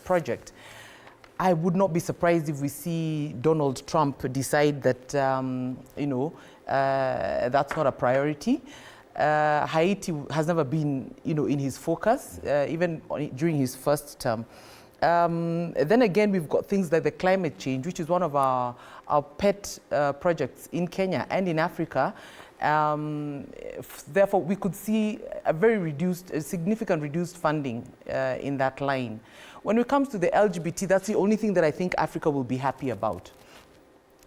project, I would not be surprised if we see Donald Trump decide that, that's not a priority. Haiti has never been, in his focus, even during his first term. Then again, we've got things like the climate change, which is one of our pet projects in Kenya and in Africa. Therefore, we could see a significant reduced funding in that line. When it comes to the LGBT, that's the only thing that I think Africa will be happy about.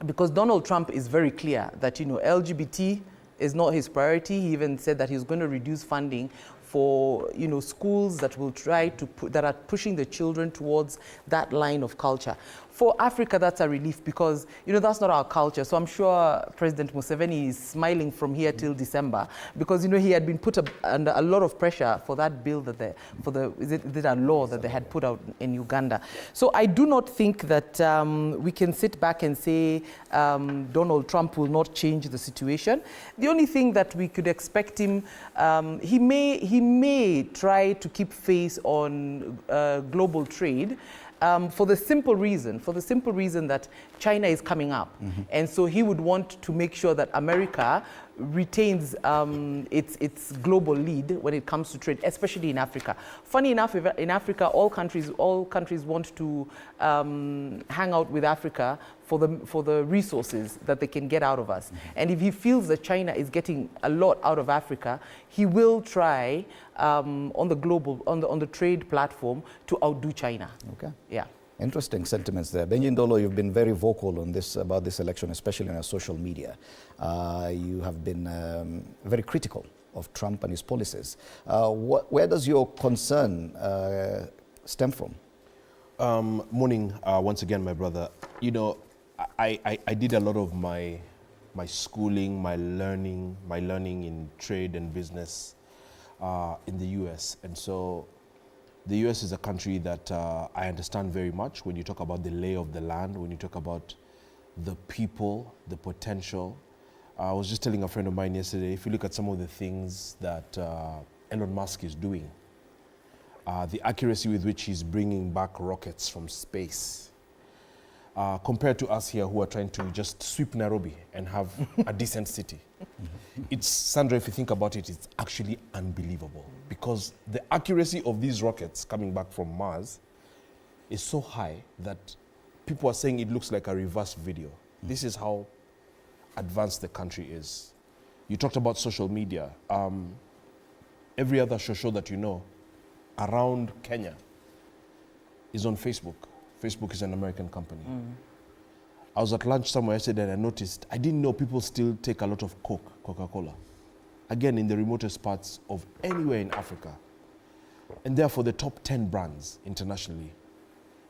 Because Donald Trump is very clear that, LGBT is not his priority. He even said that he's going to reduce funding for, schools that will that are pushing the children towards that line of culture. For Africa, that's a relief because, that's not our culture. So I'm sure President Museveni is smiling from here till December because, he had been put under a lot of pressure for that bill is it a law that they had put out in Uganda. So I do not think that we can sit back and say Donald Trump will not change the situation. The only thing that we could expect him, he may try to keep face on global trade. For the simple reason that China is coming up. And so he would want to make sure that America retains its global lead when it comes to trade, especially in Africa. Funny enough, in Africa, all countries want to hang out with Africa for the resources that they can get out of us. And if he feels that China is getting a lot out of Africa, he will try on the trade platform to outdo China. Okay. Yeah. Interesting sentiments there. Benji Ndolo, you've been very vocal on this about this election, especially on social media. You have been very critical of Trump and his policies. Where does your concern stem from? Morning, once again, my brother. I did a lot of my schooling, my learning in trade and business in the U.S. And so the U.S. is a country that I understand very much when you talk about the lay of the land, when you talk about the people, the potential. I was just telling a friend of mine yesterday, if you look at some of the things that Elon Musk is doing, the accuracy with which he's bringing back rockets from space, compared to us here who are trying to just sweep Nairobi and have a decent city. It's, Sandra, if you think about it, it's actually unbelievable because the accuracy of these rockets coming back from Mars is so high that people are saying it looks like a reverse video. This is how advanced the country is. You talked about social media. Every other show that you know around Kenya is on Facebook. Facebook is an American company. I was at lunch somewhere yesterday and I noticed, I didn't know people still take a lot of Coca-Cola. Again, in the remotest parts of anywhere in Africa. And therefore the top 10 brands internationally,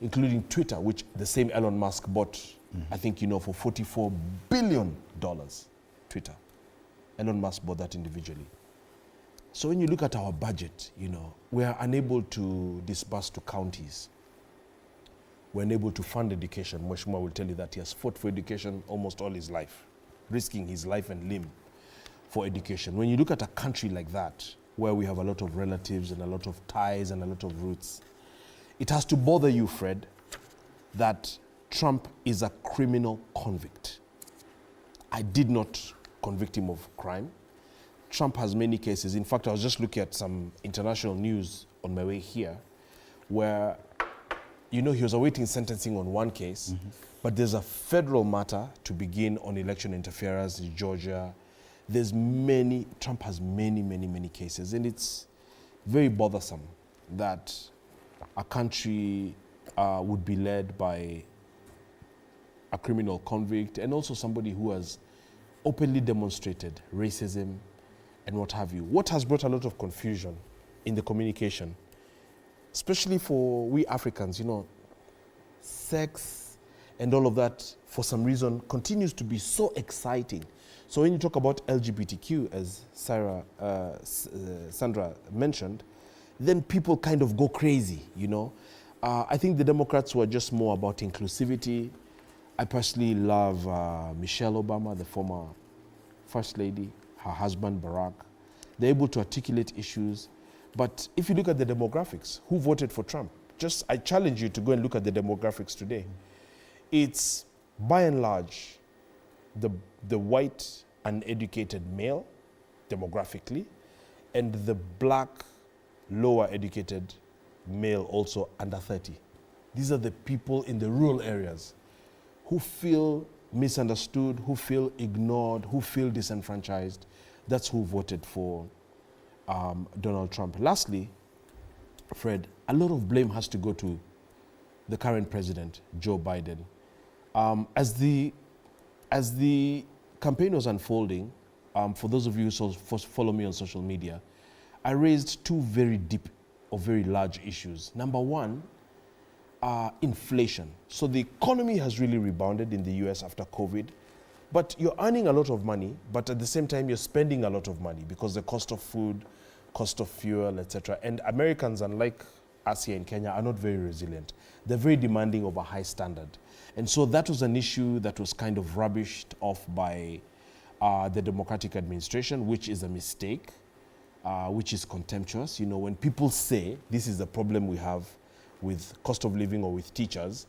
including Twitter, which the same Elon Musk bought, I think, for $44 billion. Twitter. Elon Musk bought that individually. So when you look at our budget, we are unable to disburse to counties. We're unable to fund education. Mheshimiwa will tell you that he has fought for education almost all his life, risking his life and limb for education. When you look at a country like that, where we have a lot of relatives and a lot of ties and a lot of roots, it has to bother you, Fred, that Trump is a criminal convict. I did not convict him of crime. Trump has many cases. In fact, I was just looking at some international news on my way here, where he was awaiting sentencing on one case, but there's a federal matter to begin on election interference in Georgia. Trump has many cases, and it's very bothersome that a country would be led by a criminal convict and also somebody who has openly demonstrated racism and what have you. What has brought a lot of confusion in the communication, especially for we Africans, sex and all of that, for some reason, continues to be so exciting. So when you talk about LGBTQ, as Sandra mentioned, then people kind of go crazy, I think the Democrats were just more about inclusivity. I personally love Michelle Obama, the former First Lady, her husband Barack. They're able to articulate issues. But if you look at the demographics, who voted for Trump? I challenge you to go and look at the demographics today. It's, by and large, the white, uneducated male, demographically, and the black, lower educated male, also under 30. These are the people in the rural areas who feel misunderstood, who feel ignored, who feel disenfranchised. That's who voted for Donald Trump. Lastly, Fred, a lot of blame has to go to the current president, Joe Biden. As the campaign was unfolding, for those of you who follow me on social media, I raised two very deep or very large issues. Number one, inflation. So the economy has really rebounded in the US after COVID, but you're earning a lot of money, but at the same time you're spending a lot of money because the cost of food, cost of fuel, etc. And Americans, unlike us here in Kenya, are not very resilient. They're very demanding of a high standard. And so that was an issue that was kind of rubbished off by the Democratic administration, which is a mistake, which is contemptuous. You know, when people say this is the problem we have with cost of living or with teachers,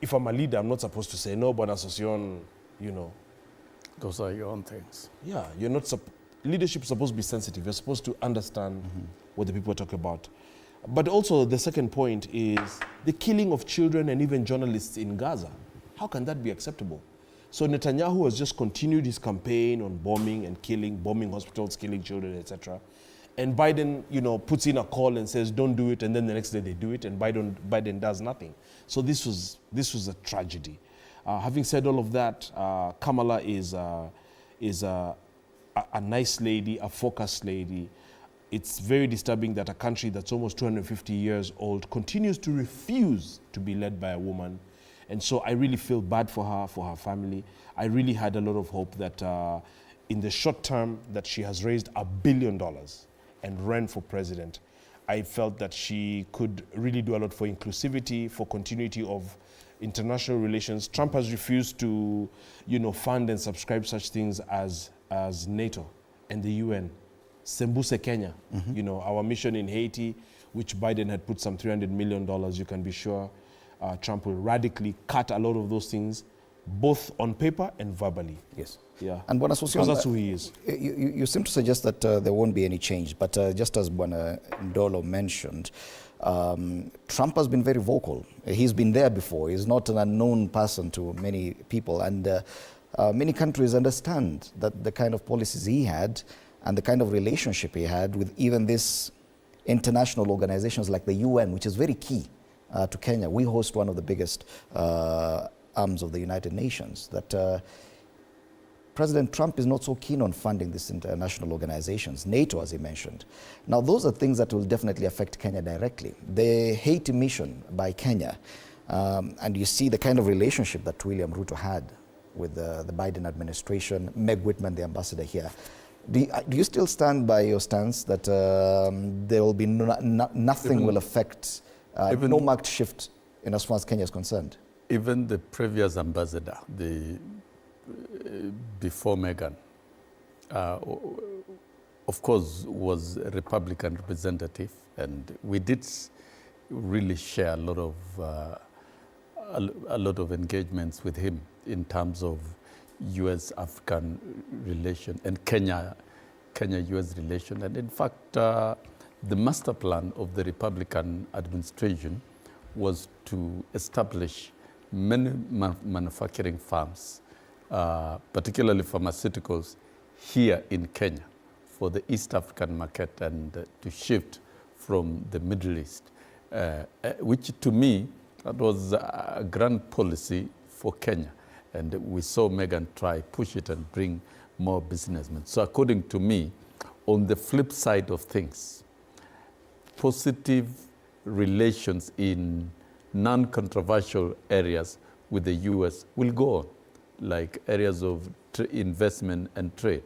if I'm a leader, I'm not supposed to say, no, but Association, you know. Those are your own things. Yeah, you're not, leadership is supposed to be sensitive. You're supposed to understand what the people talk about. But also the second point is the killing of children and even journalists in Gaza. How can that be acceptable? So Netanyahu has just continued his campaign on bombing and killing, bombing hospitals, killing children, etc. And Biden, you know, puts in a call and says, don't do it, and then the next day they do it, and Biden does nothing. So this was a tragedy. Having said all of that, Kamala is a nice lady, a focused lady. It's very disturbing that a country that's almost 250 years old continues to refuse to be led by a woman. And so I really feel bad for her family. I really had a lot of hope that in the short term that she has raised $1 billion and ran for president. I felt that she could really do a lot for inclusivity, for continuity of international relations. Trump has refused to, you know, fund and subscribe such things as NATO and the UN. Sembuse Kenya, you know, our mission in Haiti, which Biden had put some $300 million, you can be sure Trump will radically cut a lot of those things, both on paper and verbally. Yes. Yeah. And Bwana Sosion, because that's who he is. You seem to suggest that there won't be any change, but just as Bwana Ndolo mentioned, Trump has been very vocal. He's been there before. He's not an unknown person to many people, and many countries understand that the kind of policies he had and the kind of relationship he had with even these international organizations like the UN, which is very key to Kenya. We host one of the biggest arms of the United Nations. That President Trump is not so keen on funding these international organizations, NATO, as he mentioned. Now, those are things that will definitely affect Kenya directly. The Haiti mission by Kenya, and you see the kind of relationship that William Ruto had with the Biden administration, Meg Whitman, the ambassador here. Do you still stand by your stance that there will be nothing will affect, no marked shift in as far as Kenya is concerned? Even the previous ambassador, before Meghan, of course, was a Republican representative, and we did really share a lot of engagements with him in terms of U.S.-African relation and Kenya-U.S. relation. And in fact, the master plan of the Republican administration was to establish many manufacturing firms, particularly pharmaceuticals, here in Kenya for the East African market and to shift from the Middle East, which to me, that was a grand policy for Kenya. And we saw Meghan try push it and bring more businessmen. So according to me, on the flip side of things, positive relations in non-controversial areas with the U.S. will go on, like areas of investment and trade.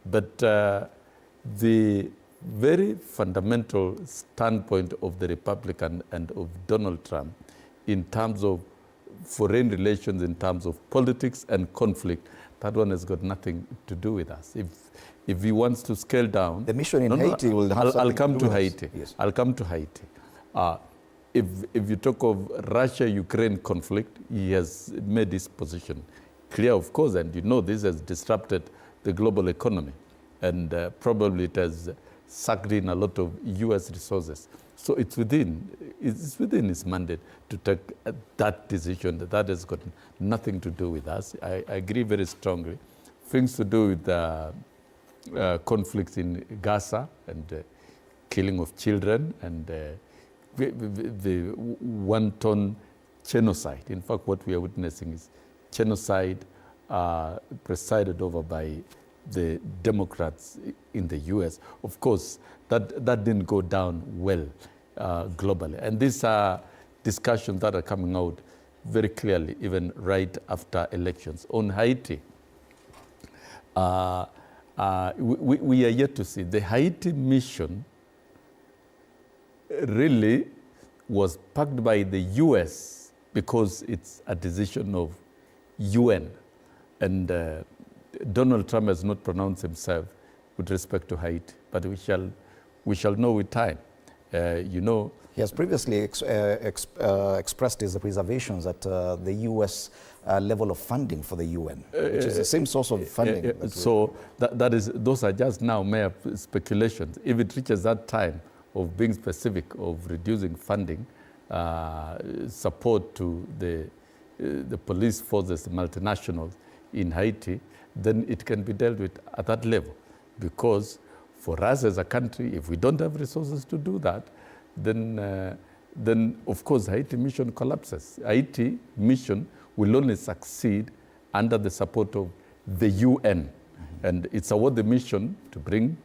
But the very fundamental standpoint of the Republican and of Donald Trump in terms of foreign relations, in terms of politics and conflict, that one has got nothing to do with us. If he wants to scale down... The mission in Haiti will have something I'll come to with Haiti. Yes. I'll come to Haiti. If you talk of Russia-Ukraine conflict, he has made his position clear, of course, and you know this has disrupted the global economy. And probably it has sucked in a lot of US resources. So it's within its mandate to take that decision. That has got nothing to do with us. I agree very strongly. Things to do with conflicts in Gaza and killing of children and the wanton genocide. In fact, what we are witnessing is genocide presided over by the Democrats in the US. Of course, that didn't go down well globally. And these are discussions that are coming out very clearly, even right after elections. On Haiti, we are yet to see. The Haiti mission really was backed by the US because it's a decision of UN. And Donald Trump has not pronounced himself with respect to Haiti, but we shall know with time. He has previously expressed his reservations at the U.S. Level of funding for the UN, which is the same source of funding. Those are just now mere speculations. If it reaches that time of being specific, of reducing funding, support to the police forces, the multinationals in Haiti, then it can be dealt with at that level. Because for us as a country, if we don't have resources to do that, then of course Haiti mission collapses. Haiti mission will only succeed under the support of the UN. And it's about the mission to bring,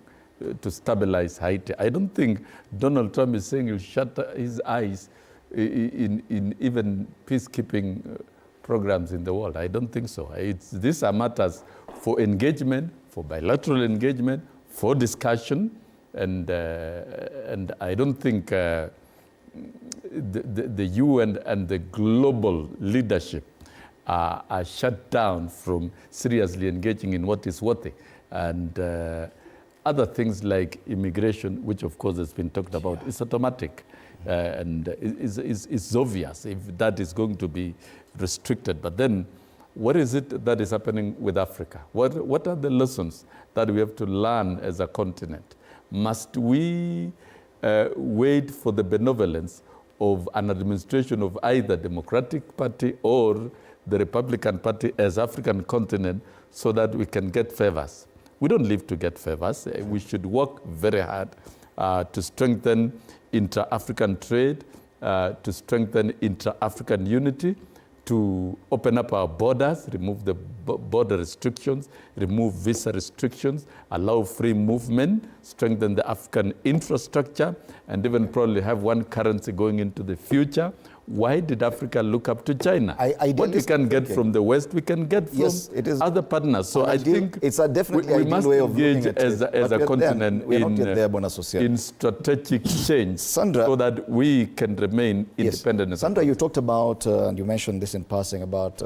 to stabilize Haiti. I don't think Donald Trump is saying he'll shut his eyes in even peacekeeping programs in the world. I don't think so. These are matters for engagement, for bilateral engagement, for discussion, and I don't think the UN and the global leadership are shut down from seriously engaging in what is worthy. And other things like immigration, which of course has been talked about, is automatic and is obvious if that is going to be restricted. But then what is it that is happening with Africa? What are the lessons that we have to learn as a continent? Must we wait for the benevolence of an administration of either Democratic Party or the Republican Party as African continent so that we can get favors? We don't live to get favors. We should work very hard to strengthen intra-African trade, to strengthen intra-African unity, to open up our borders, remove the border restrictions, remove visa restrictions, allow free movement, strengthen the African infrastructure, and even probably have one currency going into the future. Why did Africa look up to China? What we can get from the West, we can get from other partners. So I think it's a definitely we must way of engage as a continent in strategic change so that we can remain independent. Sandra, you talked about, and you mentioned this in passing, about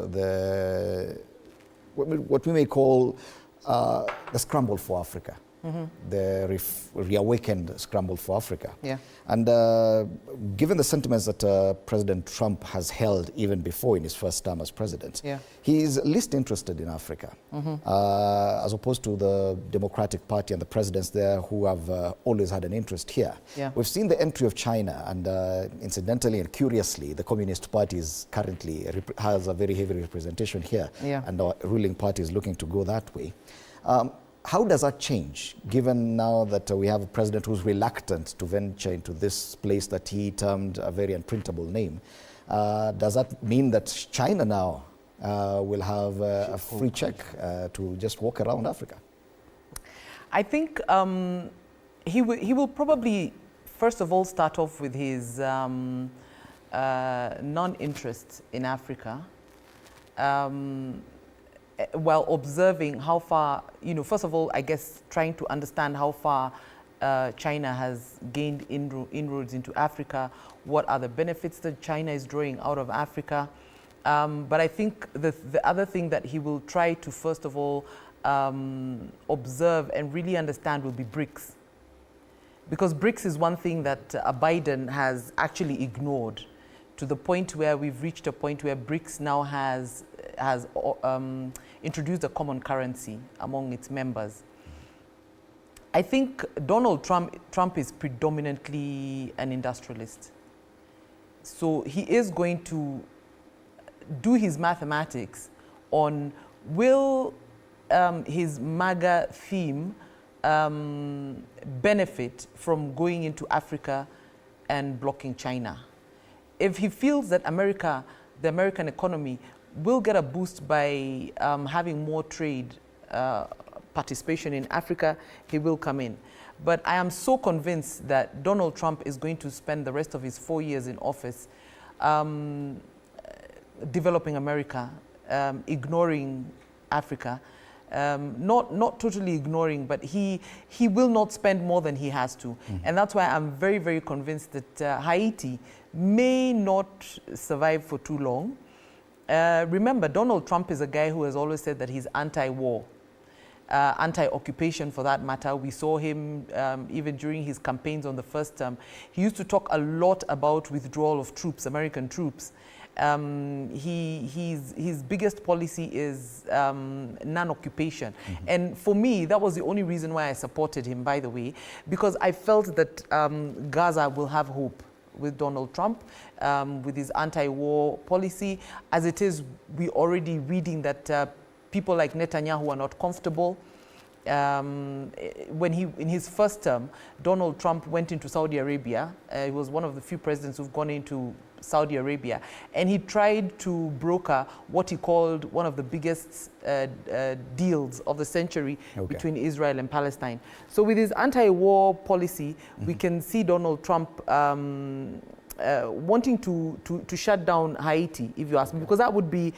what we may call the scramble for Africa. The reawakened scramble for Africa. Yeah. And given the sentiments that President Trump has held even before in his first term as president, he is least interested in Africa, as opposed to the Democratic Party and the presidents there who have always had an interest here. Yeah. We've seen the entry of China, and incidentally and curiously, the Communist Party is currently has a very heavy representation here, and our ruling party is looking to go that way. How does that change, given now that we have a president who's reluctant to venture into this place that he termed a very unprintable name? Does that mean that China now will have a free check to just walk around Africa? I think he will probably, first of all, start off with his non-interest in Africa. While observing how far, first of all, I guess trying to understand how far China has gained inroads into Africa, what are the benefits that China is drawing out of Africa. But I think the other thing that he will try to, first of all, observe and really understand will be BRICS. Because BRICS is one thing that Biden has actually ignored, to the point where we've reached a point where BRICS now has introduced a common currency among its members. I think Donald Trump is predominantly an industrialist. So he is going to do his mathematics on will his MAGA theme benefit from going into Africa and blocking China. If he feels that the American economy will get a boost by having more trade participation in Africa, he will come in. But I am so convinced that Donald Trump is going to spend the rest of his 4 years in office developing America, ignoring Africa, not totally ignoring, but he will not spend more than he has to. And that's why I'm very, very convinced that Haiti may not survive for too long. Remember, Donald Trump is a guy who has always said that he's anti-war, anti-occupation for that matter. We saw him even during his campaigns on the first term. He used to talk a lot about withdrawal of troops, American troops. His biggest policy is non-occupation. And for me, that was the only reason why I supported him, by the way, because I felt that Gaza will have hope with Donald Trump, with his anti-war policy. As it is, we're already reading that people like Netanyahu are not comfortable. When in his first term, Donald Trump went into Saudi Arabia. He was one of the few presidents who've gone into Saudi Arabia, and he tried to broker what he called one of the biggest deals of the century between Israel and Palestine. So with his anti-war policy, we can see Donald Trump wanting to shut down Haiti, if you ask me, because that would be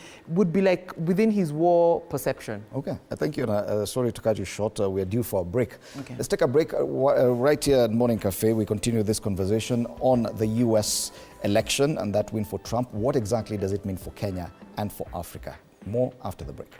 like within his war perception. Okay, thank you. Sorry to cut you short. We are due for a break. Okay. Let's take a break right here at Morning Cafe. We continue this conversation on the U.S. election and that win for Trump. What exactly does it mean for Kenya and for Africa? More after the break.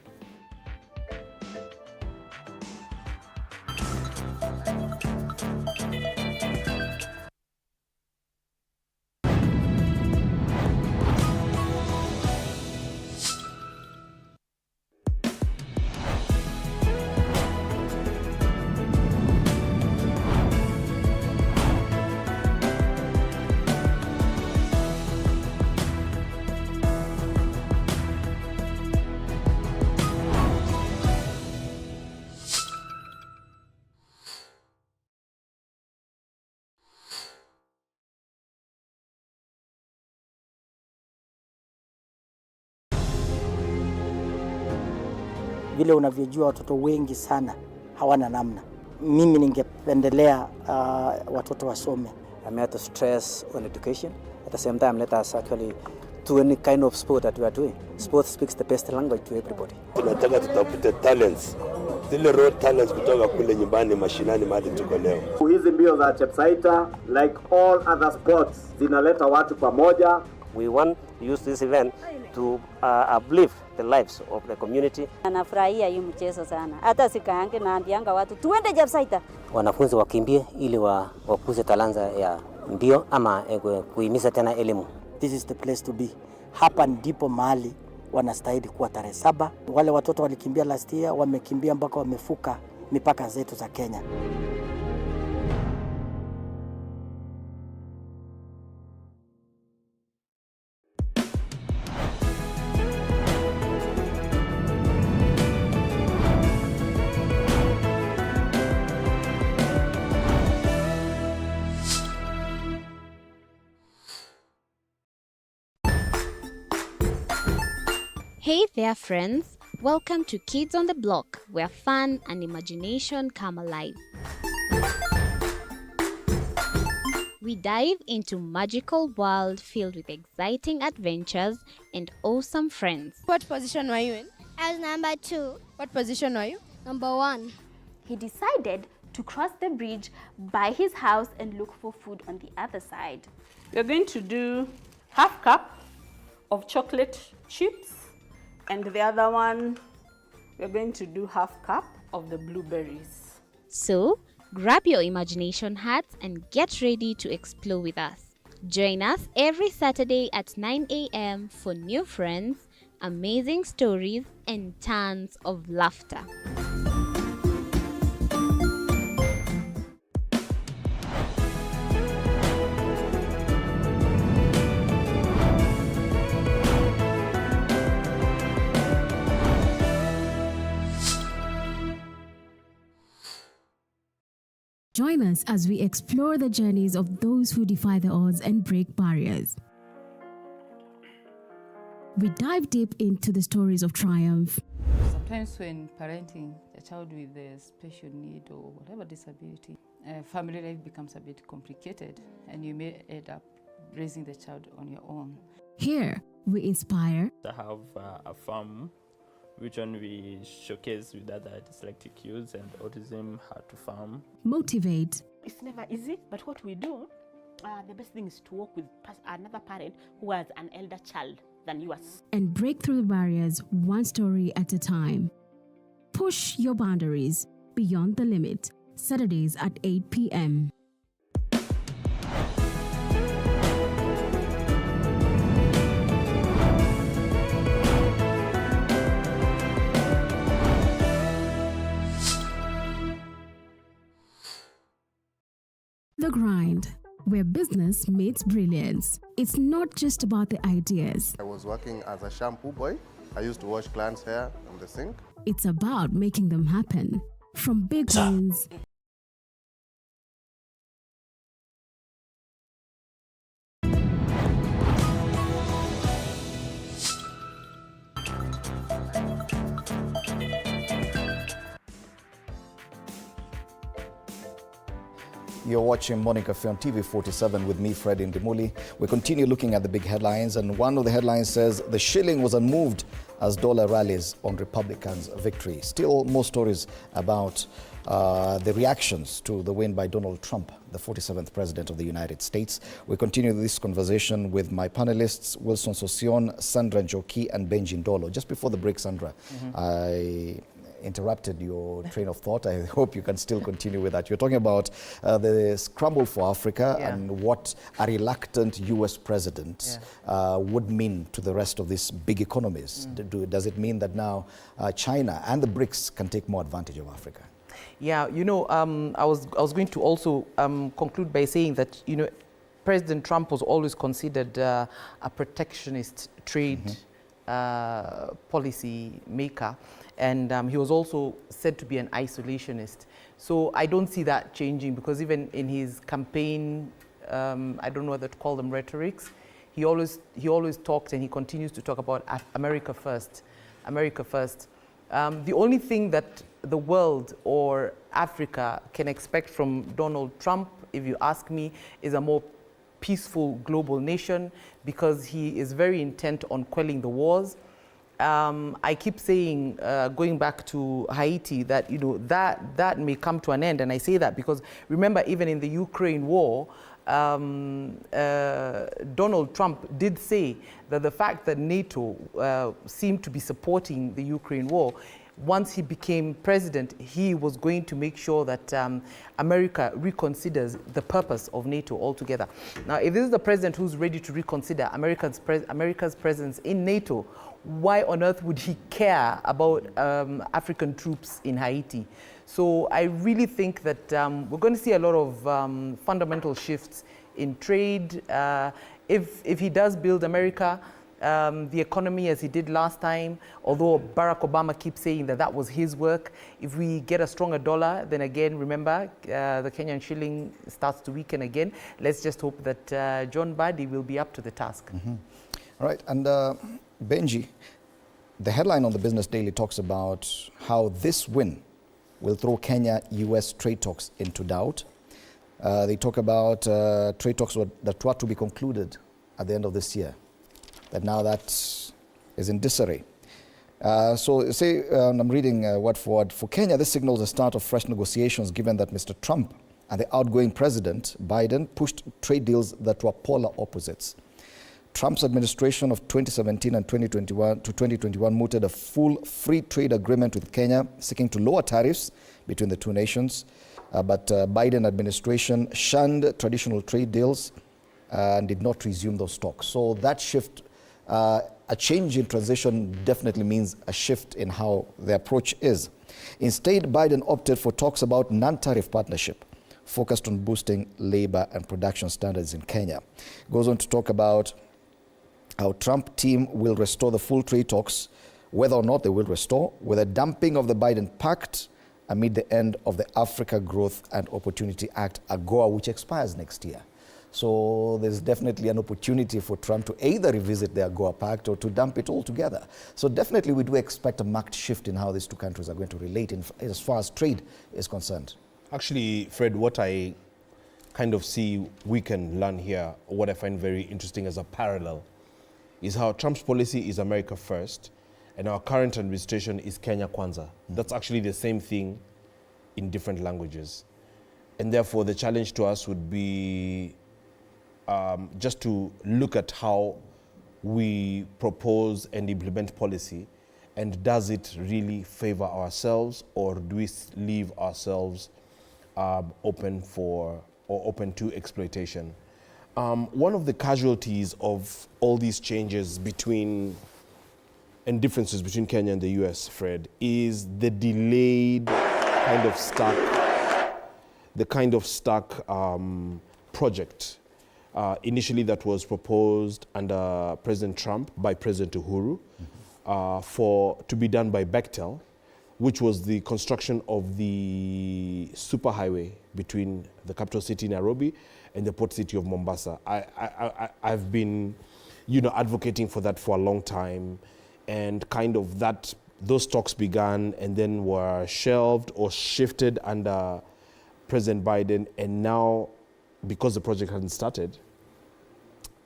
Vile unavyojua watoto wengi sana hawana namna. Mimi ningependelea watoto wasome. I'm here to stress on education. At the same time, let us actually do any kind of sport that we are doing. Sport speaks the best language to everybody. Tunataka tutafute talents, zile raw talents kutoka kule nyumbani mashinani mahali tuko leo. Hizi mbio za Chepsaita, like all other sports, zinaleta watu pamoja. We want to use this event to uplift the lives of the community. Anafurahia hii mchezo sana. Hata sikaange naambianga watu tuende Chepsaita. Wanafunzi wakimbie ili wakuze talanta ya mbio ama kuhimiza tena elimu. This is the place to be. Hapa ndipo mahali wanastahili kuwa tarehe 7. Wale watoto walikimbia last year, wamekimbia mpaka wamefuka mipaka zetu za Kenya. Hey there, friends. Welcome to Kids on the Block, where fun and imagination come alive. We dive into magical world filled with exciting adventures and awesome friends. What position were you in? I was number 2. What position were you? Number 1. He decided to cross the bridge by his house and look for food on the other side. We're going to do half cup of chocolate chips, and the other one, we're going to do half cup of the blueberries. So, grab your imagination hats and get ready to explore with us. Join us every Saturday at 9 a.m. for new friends, amazing stories, and tons of laughter. Join us as we explore the journeys of those who defy the odds and break barriers. We dive deep into the stories of triumph. Sometimes when parenting a child with a special need or whatever disability, family life becomes a bit complicated and you may end up raising the child on your own. Here, we inspire. I have a farm which one we showcase with other dyslexic youths and autism how to farm. Motivate. It's never easy, but what we do, the best thing is to work with another parent who has an elder child than yours. And break through the barriers one story at a time. Push your boundaries beyond the limit. Saturdays at 8 p.m. The Grind, where business meets brilliance. It's not just about the ideas. I was working as a shampoo boy. I used to wash clients' hair on the sink. It's about making them happen. From big wins You're watching Morning Cafe on TV 47 with me, Fred Ndimuli. We continue looking at the big headlines, and one of the headlines says the shilling was unmoved as dollar rallies on Republicans' victory. Still more stories about the reactions to the win by Donald Trump, the 47th President of the United States. We continue this conversation with my panelists, Wilson Sosion, Sandra Njoki, and Benji Ndolo. Just before the break, Sandra, I interrupted your train of thought. I hope you can still continue with that. You're talking about the scramble for Africa and what a reluctant U.S. president would mean to the rest of these big economies. Does it mean that now China and the BRICS can take more advantage of Africa? Yeah, you know, I was going to also conclude by saying that, you know, President Trump was always considered a protectionist trade policy maker. And he was also said to be an isolationist. So I don't see that changing, because even in his campaign, I don't know whether to call them rhetorics, he always talked, and he continues to talk about America first, America first. The only thing that the world or Africa can expect from Donald Trump, if you ask me, is a more peaceful global nation, because he is very intent on quelling the wars. I keep saying, going back to Haiti, that, you know, that may come to an end. And I say that because, remember, even in the Ukraine war, Donald Trump did say that the fact that NATO seemed to be supporting the Ukraine war, once he became president, he was going to make sure that America reconsiders the purpose of NATO altogether. Now, if this is the president who's ready to reconsider America's presence in NATO, why on earth would he care about African troops in Haiti? So I really think that we're going to see a lot of fundamental shifts in trade. If he does build America, the economy as he did last time, although Barack Obama keeps saying that was his work, if we get a stronger dollar, then again, remember, the Kenyan shilling starts to weaken again. Let's just hope that John Badi will be up to the task. All right, and Benji, the headline on the Business Daily talks about how this win will throw Kenya-US trade talks into doubt. They talk about trade talks that were to be concluded at the end of this year, that now that is in disarray. So say, I'm reading word for word, for Kenya, this signals the start of fresh negotiations, given that Mr. Trump and the outgoing President Biden pushed trade deals that were polar opposites. Trump's administration of 2017 and 2021 mooted a full free trade agreement with Kenya, seeking to lower tariffs between the two nations. But Biden administration shunned traditional trade deals and did not resume those talks. So that shift, a change in transition definitely means a shift in how the approach is. Instead, Biden opted for talks about non-tariff partnership, focused on boosting labor and production standards in Kenya. Goes on to talk about how Trump team will restore the full trade talks, whether or not they will restore, with a dumping of the Biden pact amid the end of the Africa Growth and Opportunity Act, AGOA, which expires next year. So there's definitely an opportunity for Trump to either revisit the AGOA Pact or to dump it altogether. So definitely we do expect a marked shift in how these two countries are going to relate as far as trade is concerned. Actually, Fred, what I kind of see we can learn here, what I find very interesting as a parallel, is how Trump's policy is America first, and our current administration is Kenya Kwanza. That's actually the same thing in different languages. And therefore, the challenge to us would be just to look at how we propose and implement policy, and does it really favor ourselves, or do we leave ourselves open to exploitation? One of the casualties of all these changes and differences between Kenya and the US, Fred, is the delayed kind of stuck project. Initially that was proposed under President Trump by President Uhuru to be done by Bechtel, which was the construction of the superhighway between the capital city Nairobi and the port city of Mombasa. I've been, advocating for that for a long time, and those talks began and then were shelved or shifted under President Biden, and now, because the project hasn't started,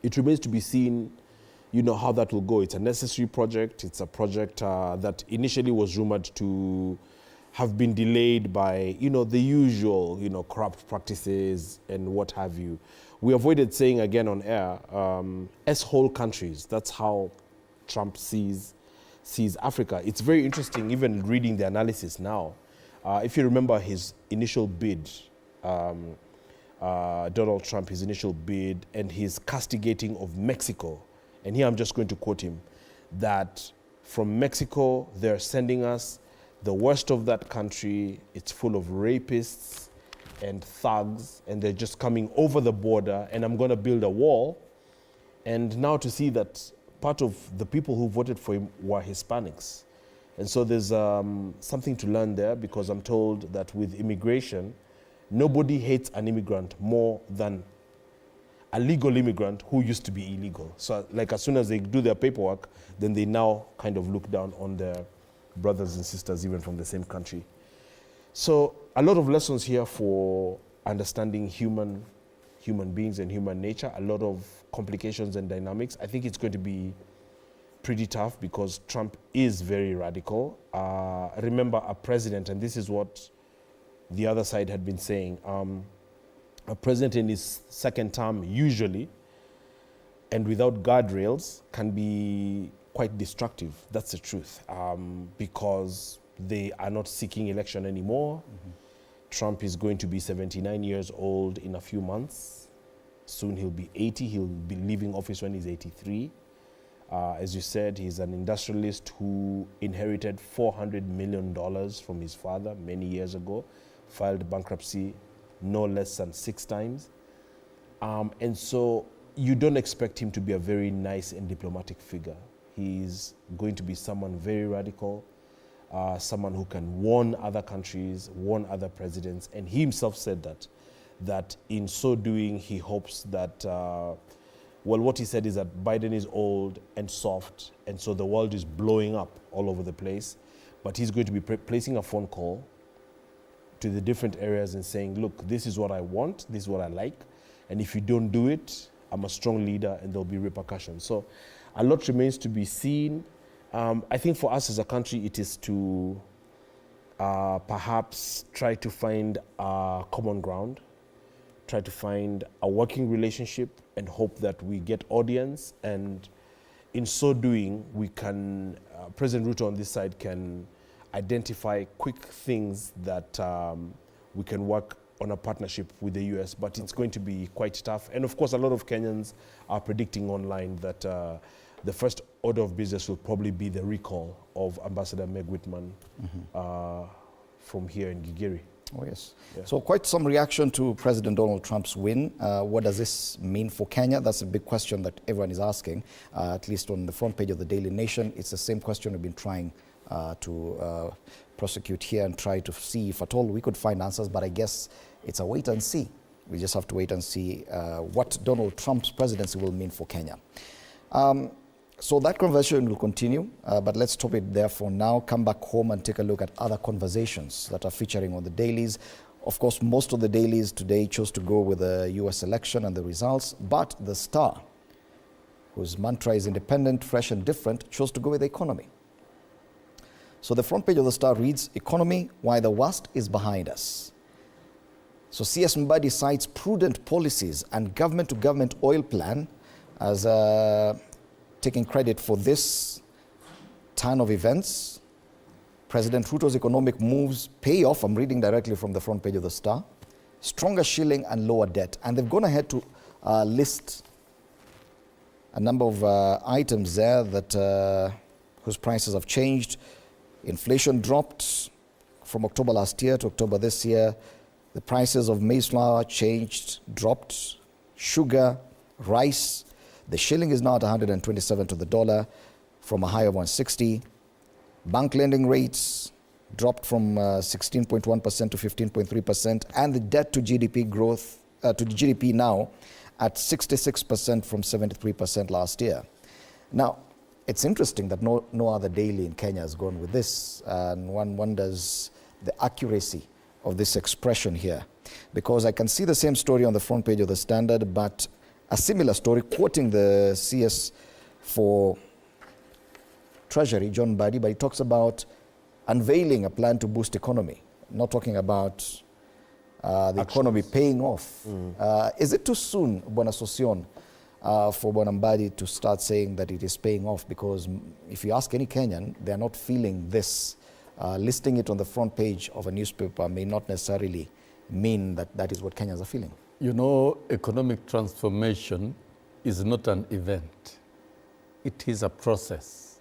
it remains to be seen, how that will go. It's a necessary project. It's a project that initially was rumored to have been delayed by, the usual, corrupt practices and what have you. We avoided saying again on air, as whole countries. That's how Trump sees Africa. It's very interesting, even reading the analysis now. If you remember his initial bid, Donald Trump, his initial bid, and his castigating of Mexico. And here I'm just going to quote him, that from Mexico, they're sending us the worst of that country. It's full of rapists and thugs, and they're just coming over the border, and I'm going to build a wall. And now to see that part of the people who voted for him were Hispanics. And so there's something to learn there, because I'm told that with immigration, nobody hates an immigrant more than a legal immigrant who used to be illegal. So as soon as they do their paperwork, then they now kind of look down on their brothers and sisters, even from the same country. So a lot of lessons here for understanding human beings and human nature, a lot of complications and dynamics. I think it's going to be pretty tough because Trump is very radical. Remember, a president, and this is what the other side had been saying, a president in his second term usually, and without guardrails, can be quite destructive. That's the truth, because they are not seeking election anymore. Trump is going to be 79 years old in a few months. Soon he'll be 80. He'll be leaving office when he's 83. As you said, he's an industrialist who inherited $400 million from his father many years ago, filed bankruptcy no less than 6 times. And so you don't expect him to be a very nice and diplomatic figure. He's going to be someone very radical, someone who can warn other countries, warn other presidents. And he himself said that in so doing, he hopes that, what he said is that Biden is old and soft, and so the world is blowing up all over the place. But he's going to be placing a phone call to the different areas and saying, look, this is what I want, this is what I like, and if you don't do it, I'm a strong leader and there'll be repercussions. So a lot remains to be seen. I think for us as a country, it is to perhaps try to find a common ground, try to find a working relationship, and hope that we get audience, and in so doing, we can, President Ruto on this side can identify quick things that we can work on a partnership with the US, but it's going to be quite tough. And of course, a lot of Kenyans are predicting online that the first order of business will probably be the recall of Ambassador Meg Whitman from here in Gigiri. Oh, yes. Yeah. So quite some reaction to President Donald Trump's win. What does this mean for Kenya? That's a big question that everyone is asking, at least on the front page of the Daily Nation. It's the same question we've been trying to prosecute here and try to see if at all we could find answers, but I guess it's a wait and see. We just have to wait and see what Donald Trump's presidency will mean for Kenya. So that conversation will continue, but let's stop it there for now. Come back home and take a look at other conversations that are featuring on the dailies. Of course, most of the dailies today chose to go with the US election and the results, but the Star, whose mantra is independent, fresh and different, chose to go with the economy. So the front page of the Star reads, Economy, why the worst is behind us. So CS Mbadi cites prudent policies and government-to-government oil plan as taking credit for this turn of events. President Ruto's economic moves pay off. I'm reading directly from the front page of the Star. Stronger shilling and lower debt. And they've gone ahead to list a number of items there that whose prices have changed. Inflation dropped from October last year to October this year. The prices of maize flour changed, dropped. Sugar, rice. The shilling is now at 127 to the dollar from a high of 160. Bank lending rates dropped from 16.1% to 15.3%, and the debt to GDP growth to GDP now at 66% from 73% last year. Now, it's interesting that no other daily in Kenya has gone with this, and one wonders the accuracy of this expression here, because I can see the same story on the front page of the Standard, but a similar story quoting the CS for Treasury, John Mbadi, but he talks about unveiling a plan to boost economy, not talking about the economy paying off. Is it too soon, Bwana Sosion, for Bwana Mbadi to start saying that it is paying off? Because if you ask any Kenyan, they're not feeling this. Listing it on the front page of a newspaper may not necessarily mean that that is what Kenyans are feeling. You know, economic transformation is not an event. It is a process,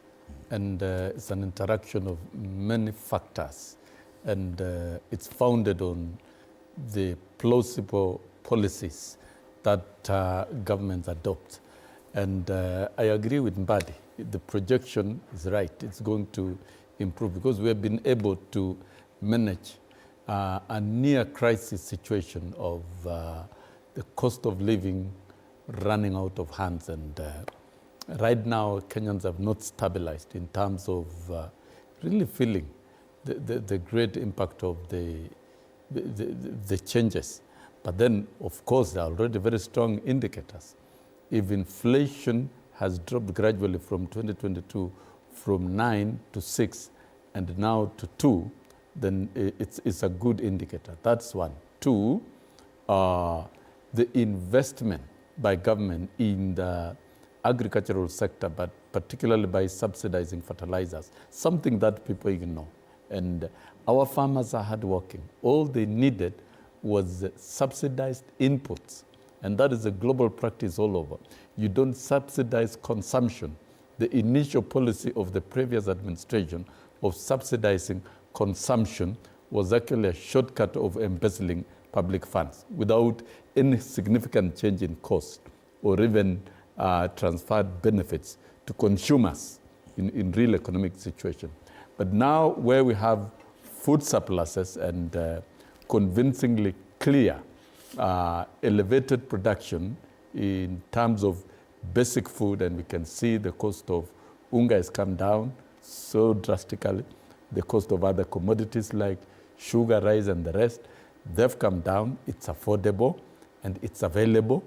and it's an interaction of many factors, and it's founded on the plausible policies that governments adopt. And I agree with Mbadi. The projection is right. It's going to improve because we have been able to manage a near crisis situation of the cost of living running out of hands. And right now, Kenyans have not stabilized in terms of really feeling the great impact of the changes. But then, of course, there are already very strong indicators. If inflation has dropped gradually from 2022 from 9 to 6 and now to 2, then it's a good indicator. That's one. Two, the investment by government in the agricultural sector, but particularly by subsidizing fertilizers, something that people ignore. And our farmers are hardworking. All they needed was subsidized inputs. And that is a global practice all over. You don't subsidize consumption. The initial policy of the previous administration of subsidizing consumption was actually a shortcut of embezzling public funds without any significant change in cost or even transferred benefits to consumers in real economic situation. But now where we have food surpluses and convincingly clear elevated production in terms of basic food, and we can see the cost of unga has come down so drastically. The cost of other commodities like sugar, rice, and the rest, they've come down. It's affordable, and it's available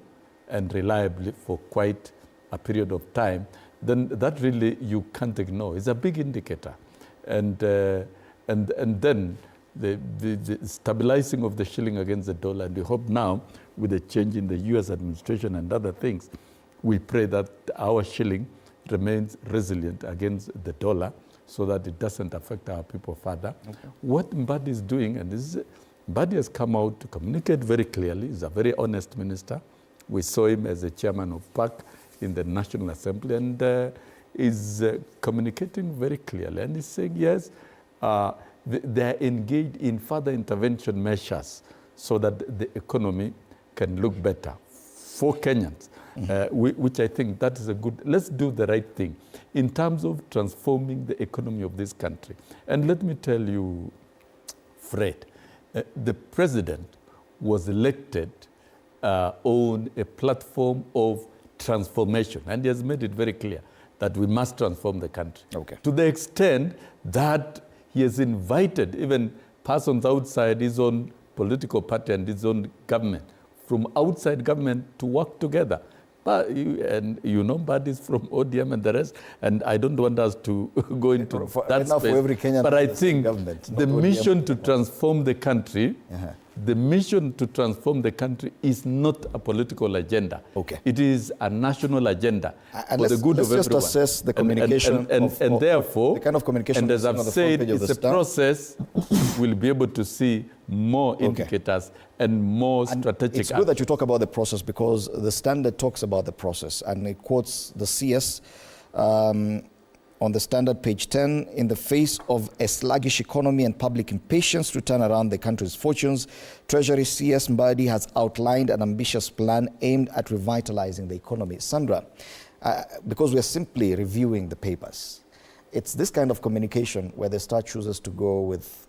and reliably for quite a period of time. Then that really you can't ignore. It's a big indicator. And then the stabilizing of the shilling against the dollar, and we hope now with the change in the US administration and other things, we pray that our shilling remains resilient against the dollar so that it doesn't affect our people further. Okay. What Mbadi is doing, and Mbadi has come out to communicate very clearly. He's a very honest minister. We saw him as a chairman of PAC in the National Assembly, and is communicating very clearly. And he's saying, yes, they're engaged in further intervention measures so that the economy can look better for Kenyans, which I think that is a good, let's do the right thing. in terms of transforming the economy of this country. And let me tell you, Fred, the president was elected on a platform of transformation, and he has made it very clear that we must transform the country. Okay. To the extent that he has invited even persons outside his own political party and his own government, from outside government, to work together. But buddies from ODM and the rest, and I don't want us to go into that space. For every Kenyan, but I think the mission to transform the country, the mission to transform the country is not a political agenda. Okay. It is a national agenda And for the good of everyone. let's just assess the communication and therefore, the kind of communication. And as I've said, it's a process. We'll be able to see more indicators and more strategic. It's good that you talk about the process, because the Standard talks about the process, and it quotes the CS on the Standard, page 10, in the face of a sluggish economy and public impatience to turn around the country's fortunes, Treasury CS Mbadi has outlined an ambitious plan aimed at revitalizing the economy. Sandra, because we are simply reviewing the papers, it's this kind of communication where the Star chooses to go with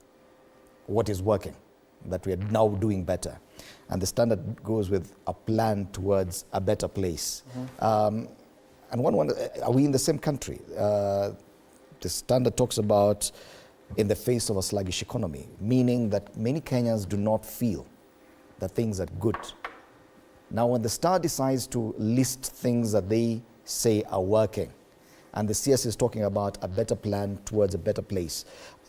what is working, that we are now doing better, and the Standard goes with a plan towards a better place. And one wonders, are we in the same country? The Standard talks about in the face of a sluggish economy, meaning that many Kenyans do not feel that things are good. Now, when the Star decides to list things that they say are working, and the CS is talking about a better plan towards a better place,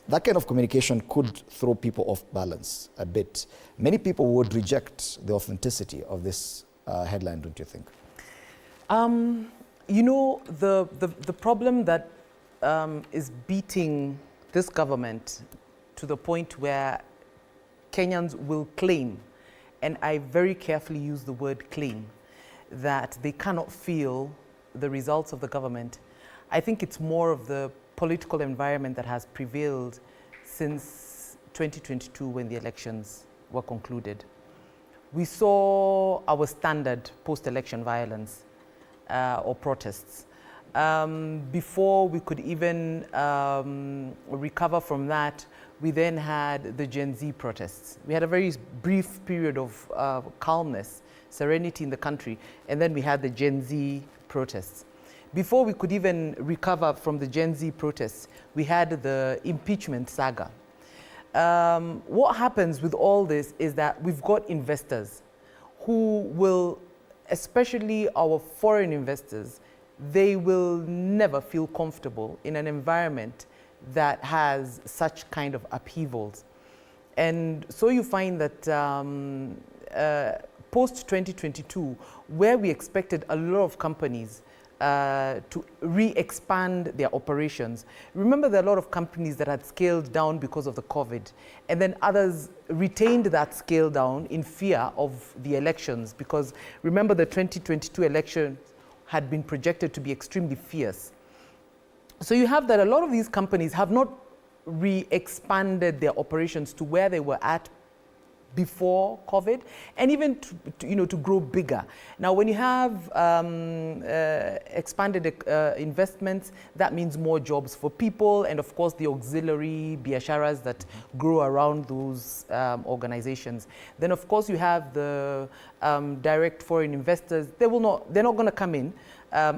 that kind of communication could throw people off balance a bit. Many people would reject the authenticity of this headline, don't you think? The problem that is beating this government to the point where Kenyans will claim, and I very carefully use the word claim, that they cannot feel the results of the government. I think it's more of the political environment that has prevailed since 2022, when the elections were concluded. We saw our standard post-election violence or protests. Before we could even recover from that, we then had the Gen Z protests. We had a very brief period of calmness, serenity in the country, and then we had the Gen Z protests. Before we could even recover from the Gen Z protests, we had the impeachment saga. What happens with all this is that we've got investors who will, especially our foreign investors, they will never feel comfortable in an environment that has such kind of upheavals. And so you find that post-2022, where we expected a lot of companies to re-expand their operations. Remember, there are a lot of companies that had scaled down because of the COVID, and then others retained that scale down in fear of the elections, because remember, the 2022 election had been projected to be extremely fierce. So you have that a lot of these companies have not re-expanded their operations to where they were at before COVID, and even to grow bigger. Now, when you have expanded investments, that means more jobs for people, and of course the auxiliary biasharas that grow around those organizations. Then of course you have the direct foreign investors. They're not going to come in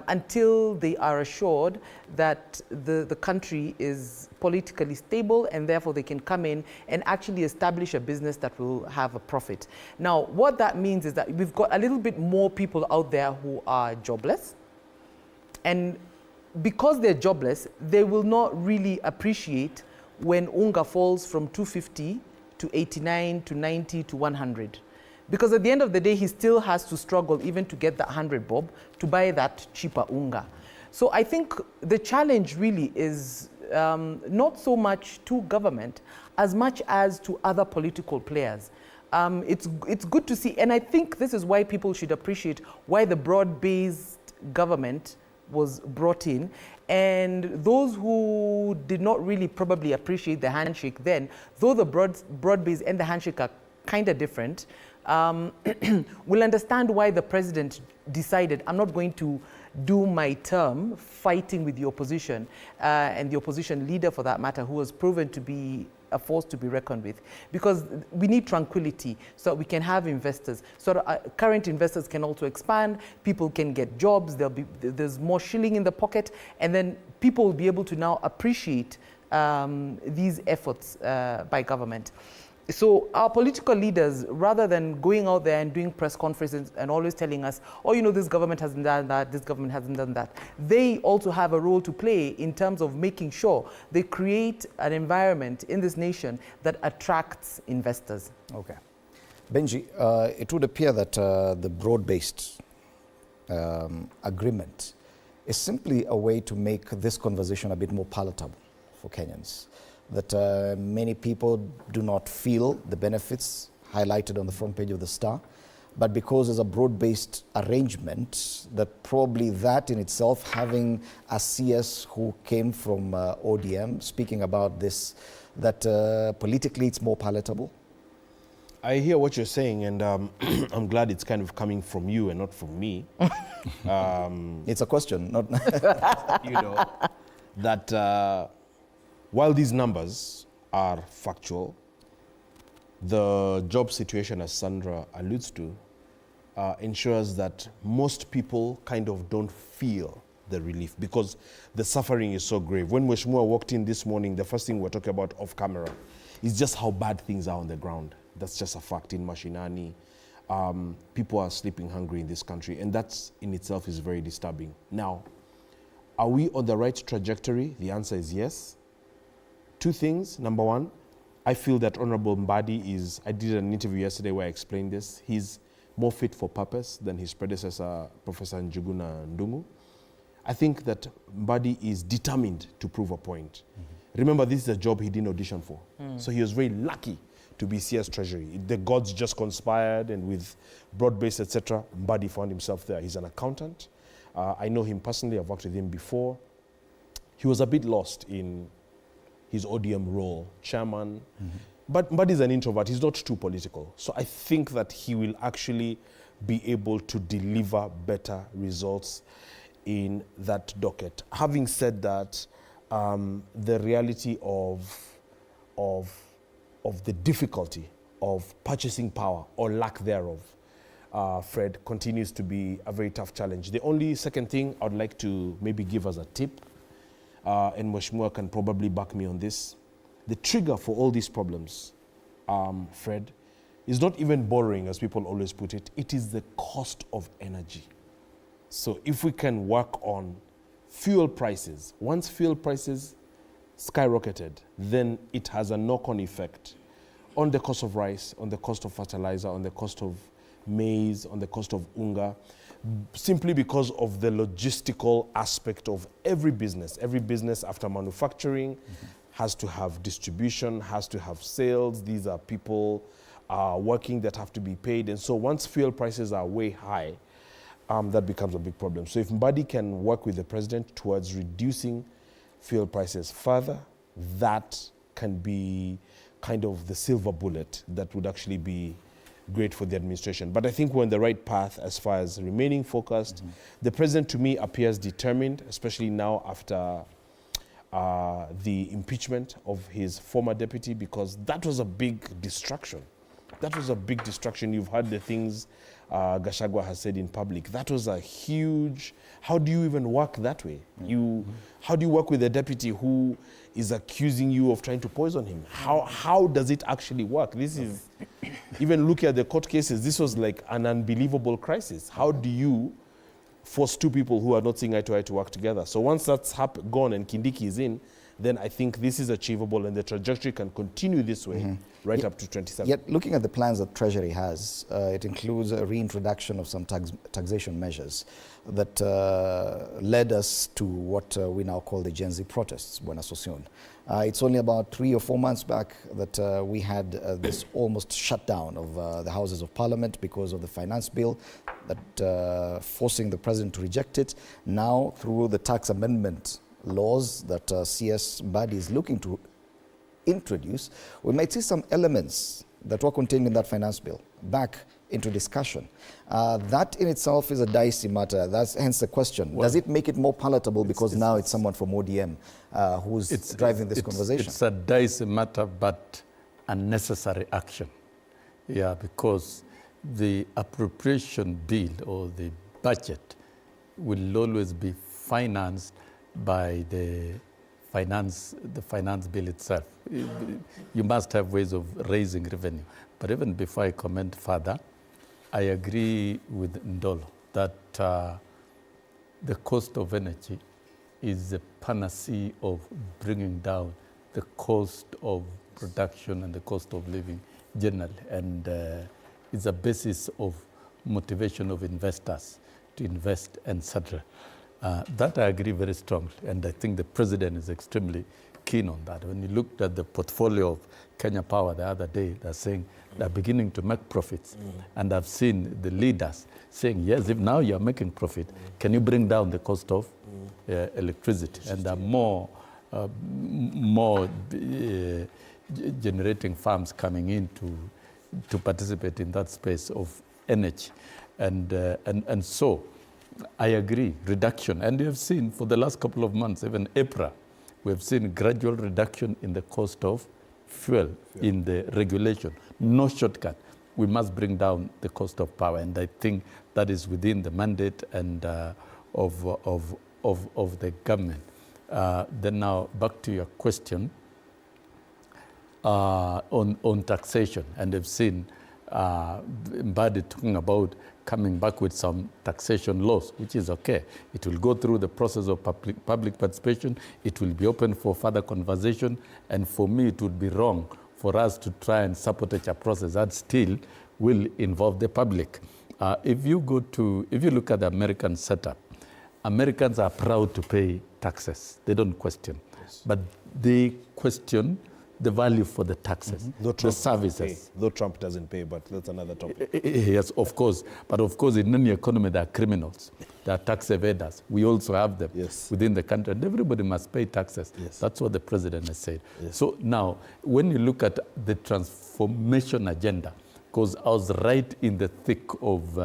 until they are assured that the country is politically stable, and therefore they can come in and actually establish a business that will have a profit. Now, what that means is that we've got a little bit more people out there who are jobless, and because they're jobless, they will not really appreciate when unga falls from 250 to 89 to 90 to 100. Because at the end of the day, he still has to struggle even to get that 100 bob to buy that cheaper unga. So I think the challenge really is not so much to government as much as to other political players. It's good to see, and I think this is why people should appreciate why the broad-based government was brought in, and those who did not really probably appreciate the handshake then, though the broad-based and the handshake are kind of different, will understand why the president decided, I'm not going to do my term fighting with the opposition and the opposition leader for that matter, who has proven to be a force to be reckoned with, because we need tranquility so that we can have investors, so that current investors can also expand, people can get jobs, there's more shilling in the pocket, and then people will be able to now appreciate these efforts by government. So our political leaders, rather than going out there and doing press conferences and always telling us, oh, you know, this government hasn't done that, this government hasn't done that, they also have a role to play in terms of making sure they create an environment in this nation that attracts investors. Okay. Benji, it would appear that the broad-based agreement is simply a way to make this conversation a bit more palatable for Kenyans. That many people do not feel the benefits highlighted on the front page of the Star, but because there's a broad-based arrangement, that probably that in itself, having a CS who came from ODM speaking about this, that politically it's more palatable? I hear what you're saying, and I'm glad it's kind of coming from you and not from me. It's a question, not... You know, that... while these numbers are factual, the job situation, as Sandra alludes to, ensures that most people kind of don't feel the relief because the suffering is so grave. When Mheshimiwa walked in this morning, the first thing we're talking about off camera is just how bad things are on the ground. That's just a fact in Mashinani. People are sleeping hungry in this country, and that in itself is very disturbing. Now, are we on the right trajectory? The answer is yes. Two things. Number one, I feel that Honorable Mbadi is, I did an interview yesterday where I explained this, he's more fit for purpose than his predecessor, Professor Njuguna Ndungu. I think that Mbadi is determined to prove a point. Remember, this is a job he didn't audition for. So he was very lucky to be CS Treasury. The gods just conspired, and with broad-based, etc., Mbadi found himself there. He's an accountant. I know him personally. I've worked with him before. He was a bit lost in his ODM role, chairman. But Mbadi's an introvert. He's not too political. So I think that he will actually be able to deliver better results in that docket. Having said that, the reality of the difficulty of purchasing power or lack thereof, Fred, continues to be a very tough challenge. The only second thing I'd like to maybe give as a tip, and Mheshimiwa can probably back me on this, the trigger for all these problems, Fred, is not even borrowing, as people always put it. It is the cost of energy. So if we can work on fuel prices, once fuel prices skyrocketed, then it has a knock-on effect on the cost of rice, on the cost of fertilizer, on the cost of maize, on the cost of unga, simply because of the logistical aspect of every business. Every business after manufacturing has to have distribution, has to have sales. These are people working that have to be paid. And so once fuel prices are way high, that becomes a big problem. So if Mbadi can work with the president towards reducing fuel prices further, that can be kind of the silver bullet that would actually be great for the administration. But I think we're on the right path as far as remaining focused. The president, to me, appears determined, especially now after the impeachment of his former deputy, because that was a big distraction. That was a big distraction. You've heard the things Gachagua has said in public. That was a huge... How do you even work that way? How do you work with a deputy who is accusing you of trying to poison him? How does it actually work? This is... Even looking at the court cases, this was like an unbelievable crisis. How do you force two people who are not seeing eye to eye to work together? So once that's gone and Kindiki is in, then I think this is achievable and the trajectory can continue this way right up to 27. Yet looking at the plans that Treasury has, it includes a reintroduction of some taxation measures that led us to what we now call the Gen Z protests, Buena Sosión. It's only about 3 or 4 months back that we had this almost shutdown of the Houses of Parliament because of the finance bill, that forcing the president to reject it. Now, through the tax amendment laws that CS Mbadi is looking to introduce, we might see some elements that were contained in that finance bill back into discussion. That in itself is a dicey matter. That's hence the question. Well, does it make it more palatable because now it's someone from ODM who's driving this conversation? It's a dicey matter, but a necessary action. Yeah, because the appropriation bill or the budget will always be financed by the finance bill itself. You must have ways of raising revenue. But even before I comment further, I agree with Ndolo that the cost of energy is the panacea of bringing down the cost of production and the cost of living generally. And it's a basis of motivation of investors to invest, etc. That I agree very strongly, and I think the president is extremely keen on that. When you looked at the portfolio of Kenya Power the other day, they're saying they're beginning to make profits. And I've seen the leaders saying, yes, if now you're making profit, can you bring down the cost of electricity? And there are more generating farms coming in to participate in that space of energy. And so I agree, reduction. And you have seen for the last couple of months, even April, we have seen gradual reduction in the cost of fuel in the regulation. No shortcut. We must bring down the cost of power. And I think that is within the mandate and of the government. Then now back to your question on taxation. And I've seen Mbadi talking about coming back with some taxation laws, which is okay. It will go through the process of public participation. It will be open for further conversation. And for me, it would be wrong for us to try and sabotage a process that still will involve the public. If you look at the American setup, Americans are proud to pay taxes. They don't question. Yes. But they question the value for the taxes, the services. Though Trump doesn't pay, but that's another topic. Yes, of course. But of course, in any economy, there are criminals. There are tax evaders. We also have them within the country. And everybody must pay taxes. Yes. That's what the president has said. Yes. So now, when you look at the transformation agenda, because I was right in the thick of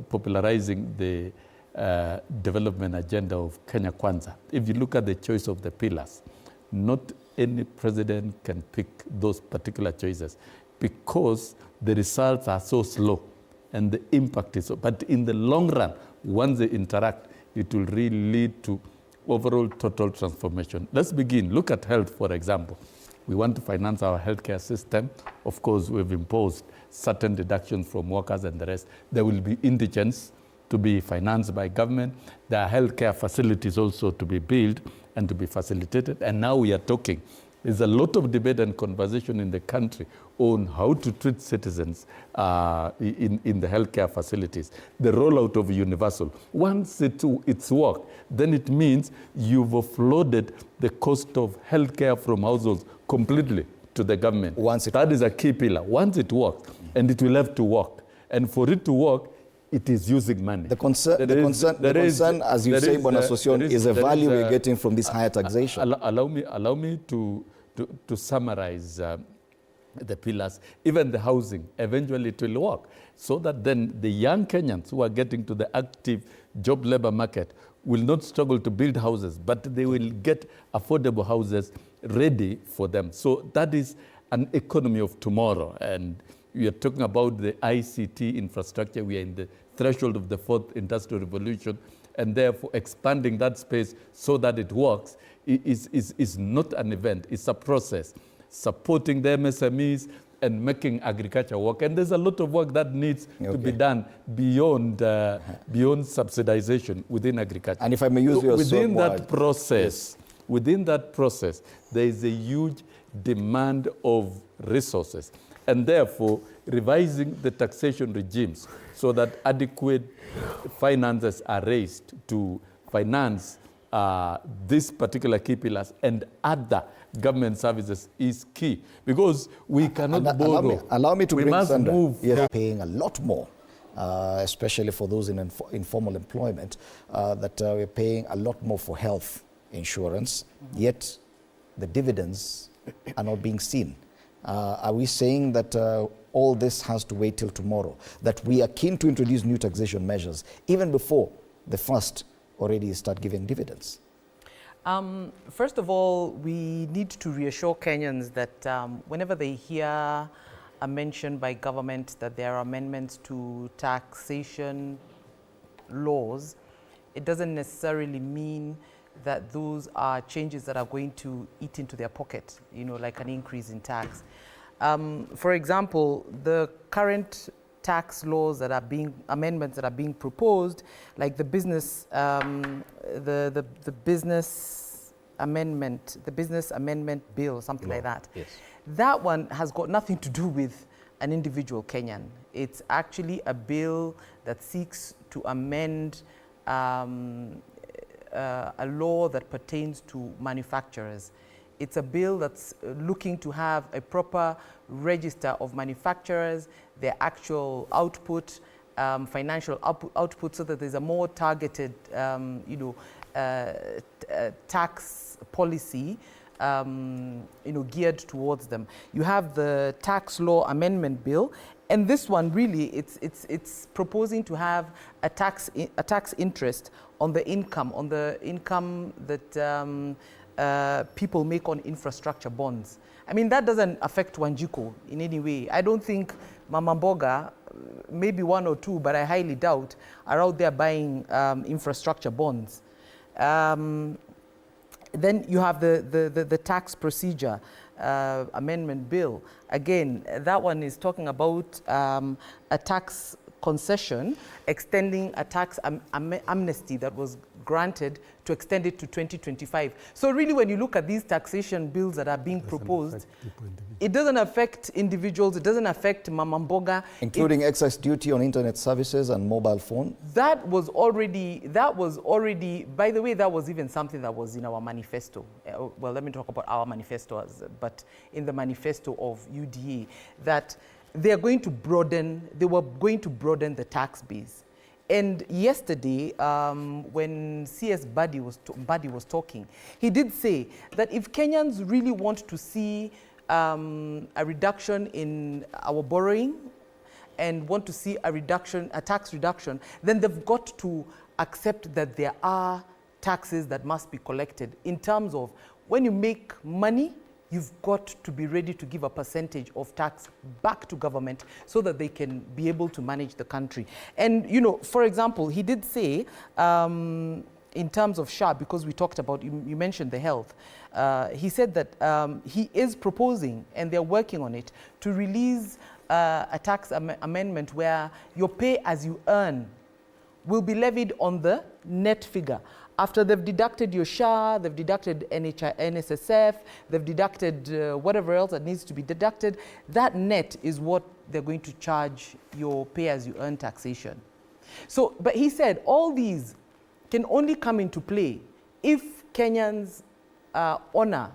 popularizing the development agenda of Kenya Kwanza. If you look at the choice of the pillars, not any president can pick those particular choices because the results are so slow and the impact is so. But in the long run, once they interact, it will really lead to overall total transformation. Let's begin. Look at health, for example. We want to finance our healthcare system. Of course, we've imposed certain deductions from workers and the rest. There will be indigents to be financed by government. There are healthcare facilities also to be built and to be facilitated. And now we are talking. There's a lot of debate and conversation in the country on how to treat citizens in the healthcare facilities. The rollout of universal. Once it's worked, then it means you've offloaded the cost of healthcare from households completely to the government. That is a key pillar. Once it works, and it will have to work. And for it to work, it is using money. The concern, as you say, Bonasocion, is the value we're getting from this higher taxation. Allow me to summarize the pillars. Even the housing, eventually it will work. So that then the young Kenyans who are getting to the active job labor market will not struggle to build houses, but they will get affordable houses ready for them. So that is an economy of tomorrow. And we are talking about the ICT infrastructure. We are in the threshold of the fourth industrial revolution, and therefore expanding that space so that it works is not an event, it's a process. Supporting the MSMEs and making agriculture work. And there's a lot of work that needs to be done beyond subsidization within agriculture. And if I may use your within that process, there is a huge demand of resources. And therefore, revising the taxation regimes so that adequate finances are raised to finance these particular key pillars and other government services is key. Because we cannot borrow. Allow me to we bring must Sandra. move. Yes. Paying a lot more, especially for those in informal employment, that we're paying a lot more for health insurance, yet the dividends are not being seen. Are we saying that all this has to wait till tomorrow? That we are keen to introduce new taxation measures even before the first already start giving dividends? First of all, we need to reassure Kenyans that whenever they hear a mention by government that there are amendments to taxation laws, it doesn't necessarily mean that those are changes that are going to eat into their pocket, you know, like an increase in tax. For example, the current tax laws that are being, amendments that are being proposed, like the business, the business amendment bill, something like that. Yes. That one has got nothing to do with an individual Kenyan. It's actually a bill that seeks to amend a law that pertains to manufacturers. It's a bill that's looking to have a proper register of manufacturers, their actual output, financial output, so that there's a more targeted, tax policy, geared towards them. You have the tax law amendment bill, and this one really, it's proposing to have a tax interest on the income that people make on infrastructure bonds. I mean, that doesn't affect Wanjiko in any way. I don't think Mama Mboga, maybe one or two, but I highly doubt, are out there buying infrastructure bonds. Then you have the tax procedure amendment bill. Again, that one is talking about a tax concession, extending a tax amnesty that was granted to extend it to 2025. So really, when you look at these taxation bills that are being proposed, it doesn't affect individuals, it doesn't affect Mama Mboga. Including excise duty on internet services and mobile phone? That was already, by the way, that was even something that was in our manifesto. Well, let me talk about our manifesto, but in the manifesto of UDA, that they were going to broaden the tax base. And yesterday, when CS Buddy was talking, he did say that if Kenyans really want to see a reduction in our borrowing and want to see a tax reduction, then they've got to accept that there are taxes that must be collected in terms of when you make money, you've got to be ready to give a percentage of tax back to government so that they can be able to manage the country. And, for example, he did say, in terms of SHA, because we talked about, you mentioned the health, he said that he is proposing, and they're working on it, to release a tax amendment where your pay as you earn will be levied on the net figure. After they've deducted your SHA, they've deducted NSSF, they've deducted whatever else that needs to be deducted, that net is what they're going to charge your pay-as-you-earn taxation. So, but he said all these can only come into play if Kenyans honor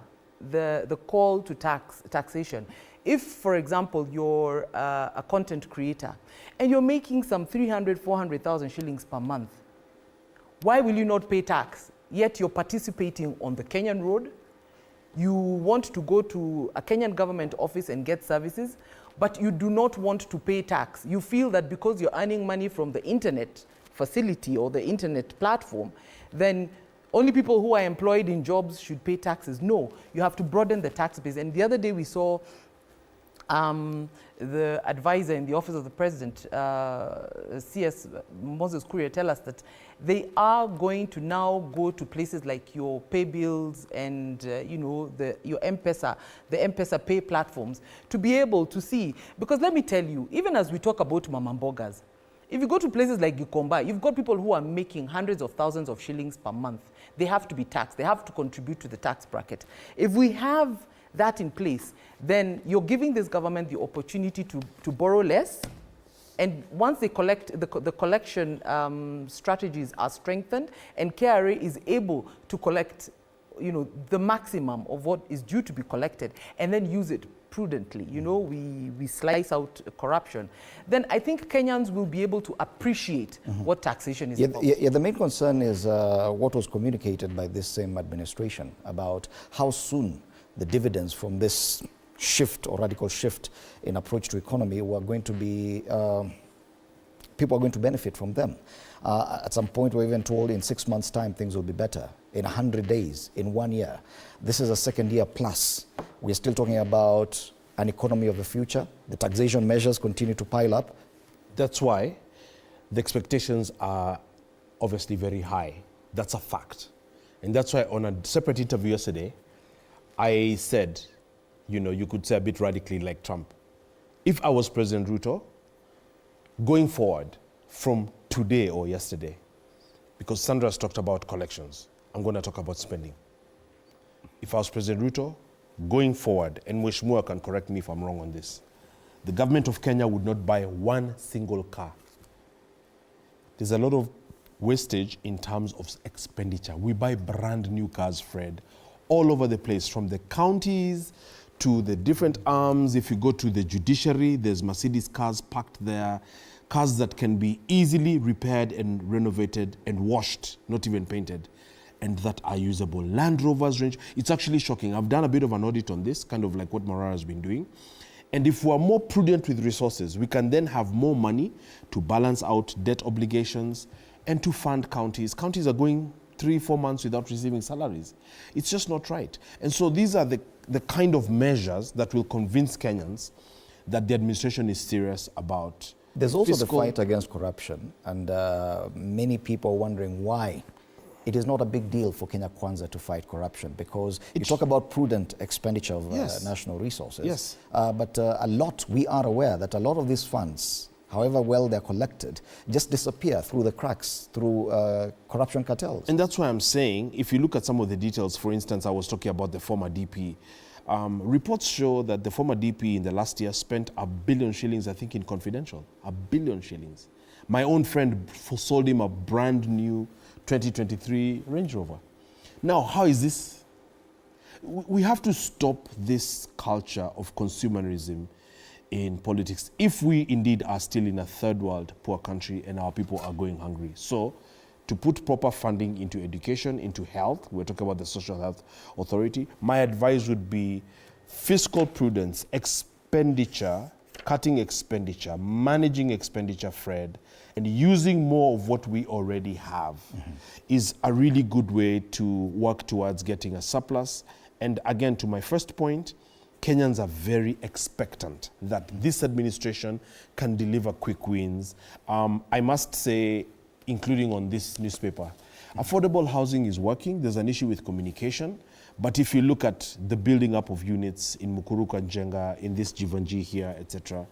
the call to taxation. If, for example, you're a content creator and you're making some 300,000, 400,000 shillings per month, why will you not pay tax? Yet you're participating on the Kenyan road. You want to go to a Kenyan government office and get services, but you do not want to pay tax. You feel that because you're earning money from the internet facility or the internet platform, then only people who are employed in jobs should pay taxes. No, you have to broaden the tax base. And the other day we saw the advisor in the office of the president, CS Moses Kuria, tell us that they are going to now go to places like your pay bills and your M-Pesa, the M-Pesa pay platforms, to be able to see. Because let me tell you, even as we talk about Mama Mbogas, if you go to places like Gikomba, you've got people who are making hundreds of thousands of shillings per month. They have to be taxed. They have to contribute to the tax bracket. If we have that in place, then you're giving this government the opportunity to borrow less. And once they collect, the collection strategies are strengthened, and KRA is able to collect, the maximum of what is due to be collected, and then use it prudently. We slice out corruption. Then I think Kenyans will be able to appreciate what taxation is about. Yeah, the main concern is what was communicated by this same administration about how soon the dividends from this shift or radical shift in approach to economy, we're going to be, people are going to benefit from them. At some point, we're even told in 6 months' time things will be better. In 100 days, in 1 year. This is a second year plus. We're still talking about an economy of the future. The taxation measures continue to pile up. That's why the expectations are obviously very high. That's a fact. And that's why on a separate interview yesterday, I said, you know, you could say a bit radically like Trump. If I was President Ruto, going forward from today or yesterday, because Sandra's talked about collections, I'm going to talk about spending. If I was President Ruto, going forward, and Mheshimiwa can correct me if I'm wrong on this, the government of Kenya would not buy one single car. There's a lot of wastage in terms of expenditure. We buy brand new cars, Fred, all over the place, from the counties to the different arms. If you go to the judiciary, there's Mercedes cars parked there, cars that can be easily repaired and renovated and washed, not even painted, and that are usable. Land Rovers range, it's actually shocking. I've done a bit of an audit on this, kind of like what Marara has been doing. And if we're more prudent with resources, we can then have more money to balance out debt obligations and to fund counties. Counties are going 3-4 months without receiving salaries. It's just not right. And so these are the kind of measures that will convince Kenyans that the administration is serious about. There's also the fight against corruption, and many people are wondering why it is not a big deal for Kenya Kwanza to fight corruption, because you talk about prudent expenditure of national resources. Yes. But we are aware that a lot of these funds, however well they're collected, just disappear through the cracks, through corruption cartels. And that's why I'm saying, if you look at some of the details, for instance, I was talking about the former DP. Reports show that the former DP in the last year spent 1 billion shillings, I think, in confidential. 1 billion shillings. My own friend sold him a brand new 2023 Range Rover. Now, how is this? We have to stop this culture of consumerism in politics if we indeed are still in a third world poor country and our people are going hungry. So, to put proper funding into education, into health, we're talking about the Social Health Authority, my advice would be fiscal prudence, expenditure, cutting expenditure, managing expenditure, Fred, and using more of what we already have is a really good way to work towards getting a surplus. And again, to my first point, Kenyans are very expectant that this administration can deliver quick wins. I must say, including on this newspaper, affordable housing is working. There's an issue with communication. But if you look at the building up of units in Mukuruka and Jenga, in this Jivanji here, etc.,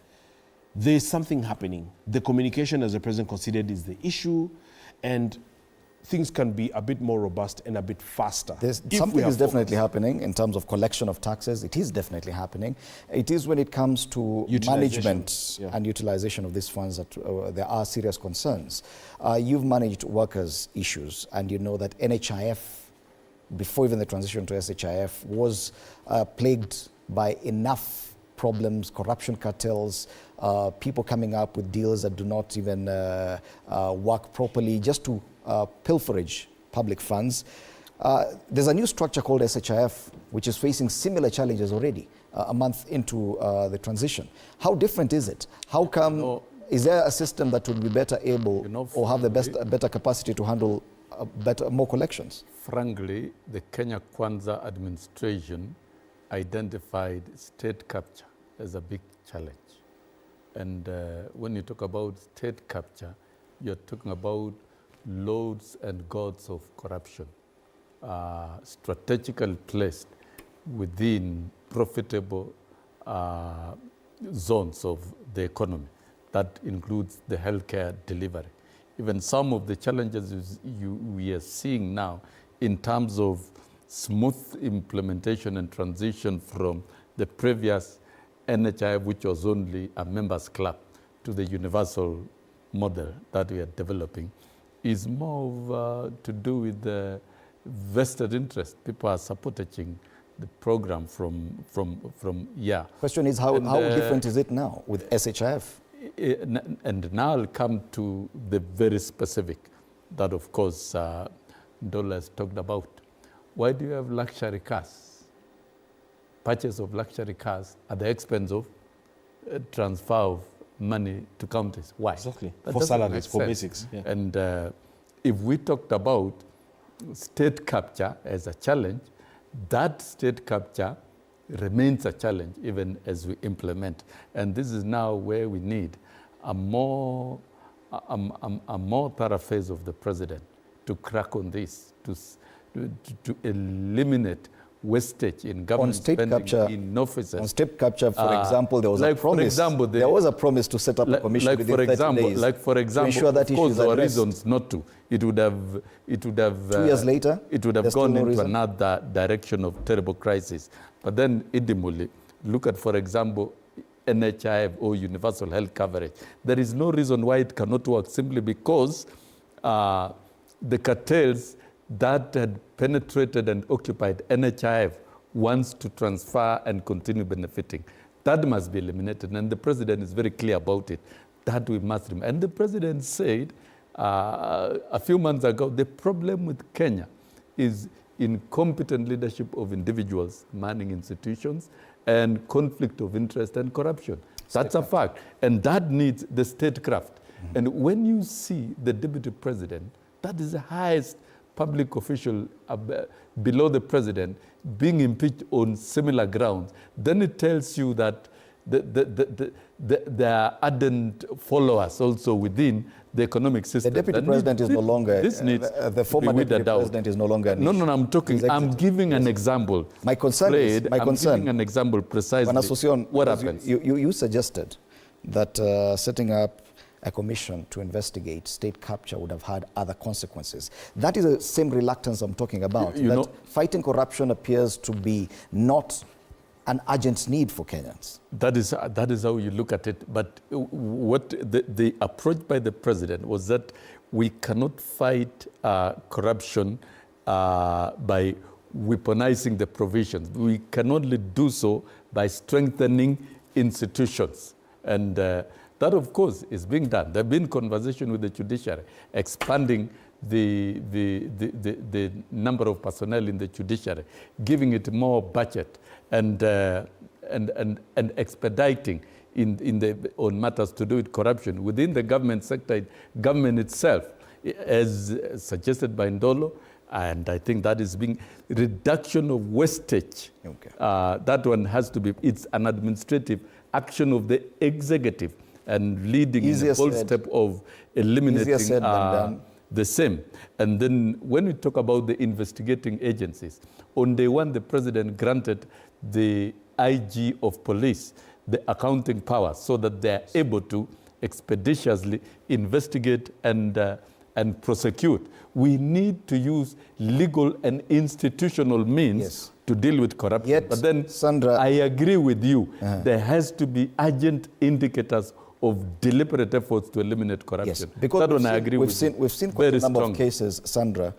there is something happening. The communication, as the president considered, is the issue, and things can be a bit more robust and a bit faster. Something is definitely happening in terms of collection of taxes. It is definitely happening. It is when it comes to management and utilization of these funds that there are serious concerns. You've managed workers' issues, and you know that NHIF, before even the transition to SHIF, was plagued by enough problems, corruption cartels, people coming up with deals that do not even work properly, just to pilferage public funds. There's a new structure called SHIF, which is facing similar challenges already, a month into the transition. How different is it? How come, is there a system that would be better able or have the better capacity to handle more collections? Frankly, the Kenya Kwanza administration identified state capture as a big challenge. And when you talk about state capture, you're talking about loads and gods of corruption, strategically placed within profitable zones of the economy. That includes the healthcare delivery. Even some of the challenges we are seeing now in terms of smooth implementation and transition from the previous NHIF, which was only a members club, to the universal model that we are developing, is more to do with the vested interest. People are supporting the program from. Question is, how different is it now with SHIF? And now I'll come to the very specific that, of course, Dola has talked about. Why do you have luxury cars? purchase of luxury cars at the expense of transfer of money to counties. Why? Exactly. That For doesn't salaries, make for sense. basics. Yeah. And if we talked about state capture as a challenge, that state capture remains a challenge even as we implement. And this is now where we need a more thorough phase of the president to crack on this, to eliminate wastage in government spending in offices. On state capture, for example, there was like a promise. There was a promise to set up a commission within 30 days. Like for example, to ensure that of course, there were addressed. reasons not to. It would have 2 years later, it would have there's gone still no into reason. another direction of terrible crisis. But then, idemoli, look at, for example, NHIF or universal health coverage. There is no reason why it cannot work simply because the cartels that had penetrated and occupied NHIF wants to transfer and continue benefiting. That must be eliminated, and the president is very clear about it, that we must remove. And the president said a few months ago, the problem with Kenya is incompetent leadership of individuals manning institutions and conflict of interest and corruption. That's a fact. And that needs the statecraft. Mm-hmm. And when you see the deputy president, that is the highest public official below the president being impeached on similar grounds, then it tells you that there are ardent followers also within the economic system. The deputy president is no longer, the former deputy president is no longer an No, I'm talking, I'm giving an example. My concern is, I'm giving an example precisely. What happens? You suggested that setting up a commission to investigate state capture would have had other consequences. That is the same reluctance I'm talking about. You know, fighting corruption appears to be not an urgent need for Kenyans. That is how you look at it. But what the approach by the president was that we cannot fight corruption by weaponizing the provisions. We can only do so by strengthening institutions. And that, of course, is being done. There have been conversations with the judiciary, expanding the number of personnel in the judiciary, giving it more budget, and expediting on matters to do with corruption within the government sector, government itself, as suggested by Ndolo. And I think that is being reduction of wastage. Okay. That one has to be. It's an administrative action of the executive and leading in the whole step of eliminating the same. And then when we talk about the investigating agencies, on day one, the president granted the IG of police the accounting powers so that they are able to expeditiously investigate and prosecute. We need to use legal and institutional means to deal with corruption. Yet, but then, Sandra, I agree with you. There has to be urgent indicators of deliberate efforts to eliminate corruption. Yes, because we've seen quite a number of cases, Sandra,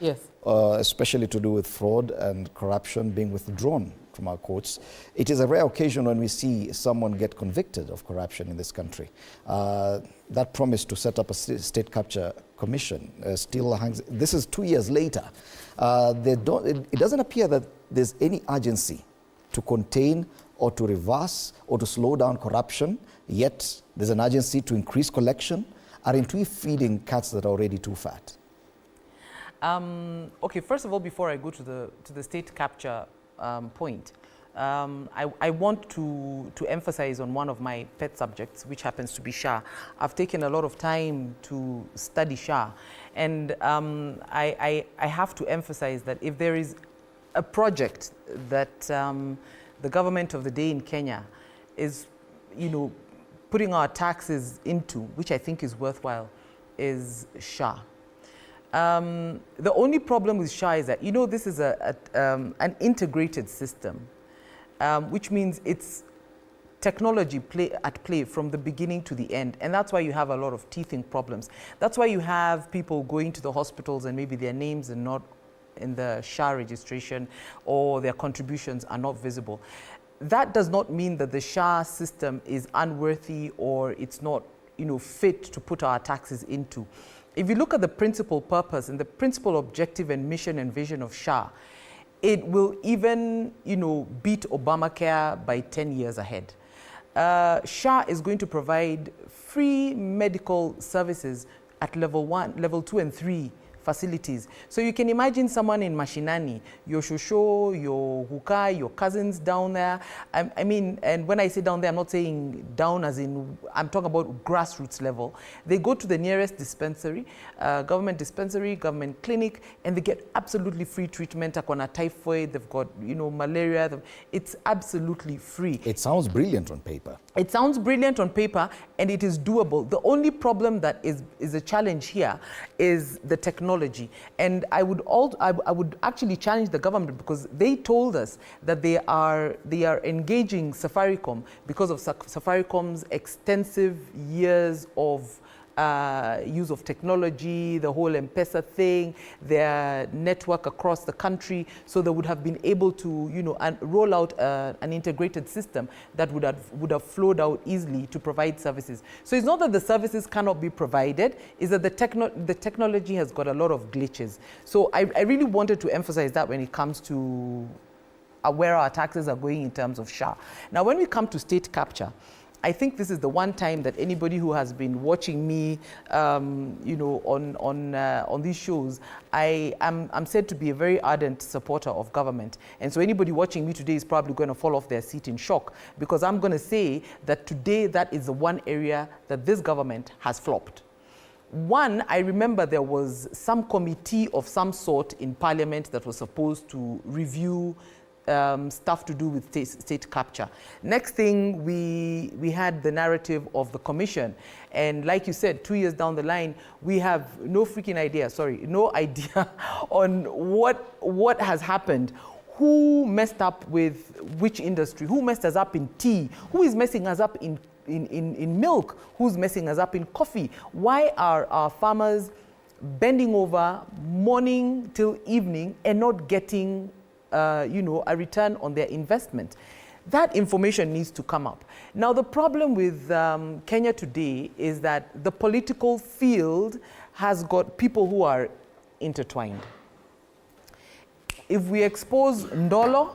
especially to do with fraud and corruption being withdrawn from our courts. It is a rare occasion when we see someone get convicted of corruption in this country. That promise to set up a state capture commission still hangs. This is 2 years later. It doesn't appear that there's any urgency to contain or to reverse or to slow down corruption, yet there's an urgency to increase collection. Aren't we feeding cats that are already too fat? Okay, first of all, before I go to the state capture point, I want to emphasize on one of my pet subjects, which happens to be SHA. I've taken a lot of time to study SHA, and I have to emphasize that if there is a project that the government of the day in Kenya is, putting our taxes into, which I think is worthwhile, is SHA. The only problem with SHA is that, this is an integrated system, which means it's technology at play from the beginning to the end. And that's why you have a lot of teething problems. That's why you have people going to the hospitals and maybe their names are not in the SHA registration or their contributions are not visible. That does not mean that the SHA system is unworthy or it's not, fit to put our taxes into. If you look at the principal purpose and the principal objective and mission and vision of SHA, it will even, beat Obamacare by 10 years ahead. SHA is going to provide free medical services at level 1, level 2 and 3 facilities. So you can imagine someone in Mashinani, your shosho, your hukai, your cousins down there. I mean, and when I say down there, I'm not saying down as in, I'm talking about grassroots level. They go to the nearest dispensary, government clinic, and they get absolutely free treatment. Akona typhoid, they've got, malaria. It's absolutely free. It sounds brilliant on paper. It sounds brilliant on paper, and it is doable. The only problem that is a challenge here is the technology. And I would actually challenge the government, because they told us that they are engaging Safaricom because of Safaricom's extensive years of use of technology, the whole M-Pesa thing, their network across the country. So they would have been able to, roll out an integrated system that would have flowed out easily to provide services. So it's not that the services cannot be provided, it's that the technology has got a lot of glitches. So I really wanted to emphasize that when it comes to where our taxes are going in terms of SHA. Now, when we come to state capture, I think this is the one time that anybody who has been watching me, on these shows, I'm said to be a very ardent supporter of government. And so anybody watching me today is probably going to fall off their seat in shock, because I'm going to say that today that is the one area that this government has flopped. One, I remember there was some committee of some sort in Parliament that was supposed to review stuff to do with state capture. Next thing, we had the narrative of the commission. And like you said, 2 years down the line, we have no idea on what has happened. Who messed up with which industry? Who messed us up in tea? Who is messing us up in milk? Who's messing us up in coffee? Why are our farmers bending over morning till evening and not getting a return on their investment? That information needs to come up. Now, the problem with Kenya today is that the political field has got people who are intertwined. If we expose Ndolo,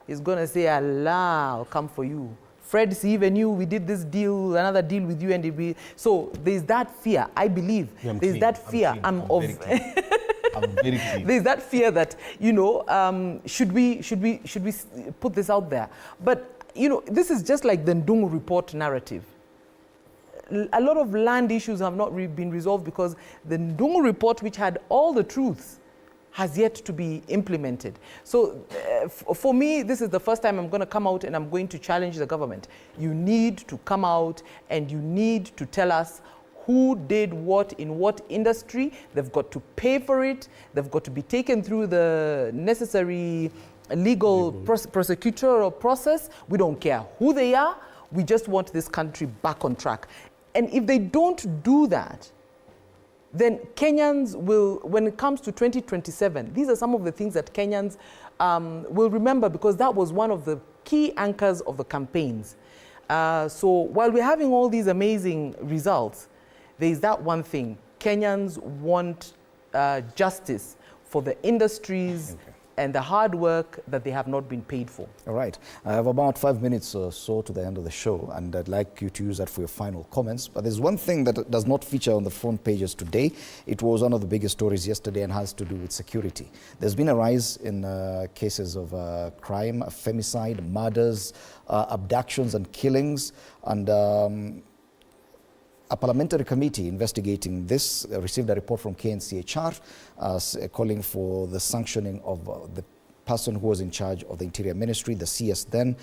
he's going to say, Allah, I'll come for you. Fred, see, even you, we did this deal, another deal with you, and so there's that fear. I believe there's that fear. There's that fear that, should we put this out there? But, this is just like the Ndungu report narrative. A lot of land issues have not been resolved because the Ndungu report, which had all the truths, has yet to be implemented. So for me, this is the first time I'm going to come out and I'm going to challenge the government. You need to come out and you need to tell us who did what in what industry. They've got to pay for it. They've got to be taken through the necessary legal prosecutorial process. We don't care who they are. We just want this country back on track. And if they don't do that, then Kenyans will, when it comes to 2027, these are some of the things that Kenyans will remember, because that was one of the key anchors of the campaigns. So while we're having all these amazing results, there is that one thing. Kenyans want justice for the industries and the hard work that they have not been paid for. All right. I have about 5 minutes or so to the end of the show, and I'd like you to use that for your final comments. But there's one thing that does not feature on the front pages today. It was one of the biggest stories yesterday and has to do with security. There's been a rise in cases of crime, femicide, murders, abductions and killings, and a parliamentary committee investigating this received a report from KNCHR calling for the sanctioning of the person who was in charge of the Interior Ministry, the CS then,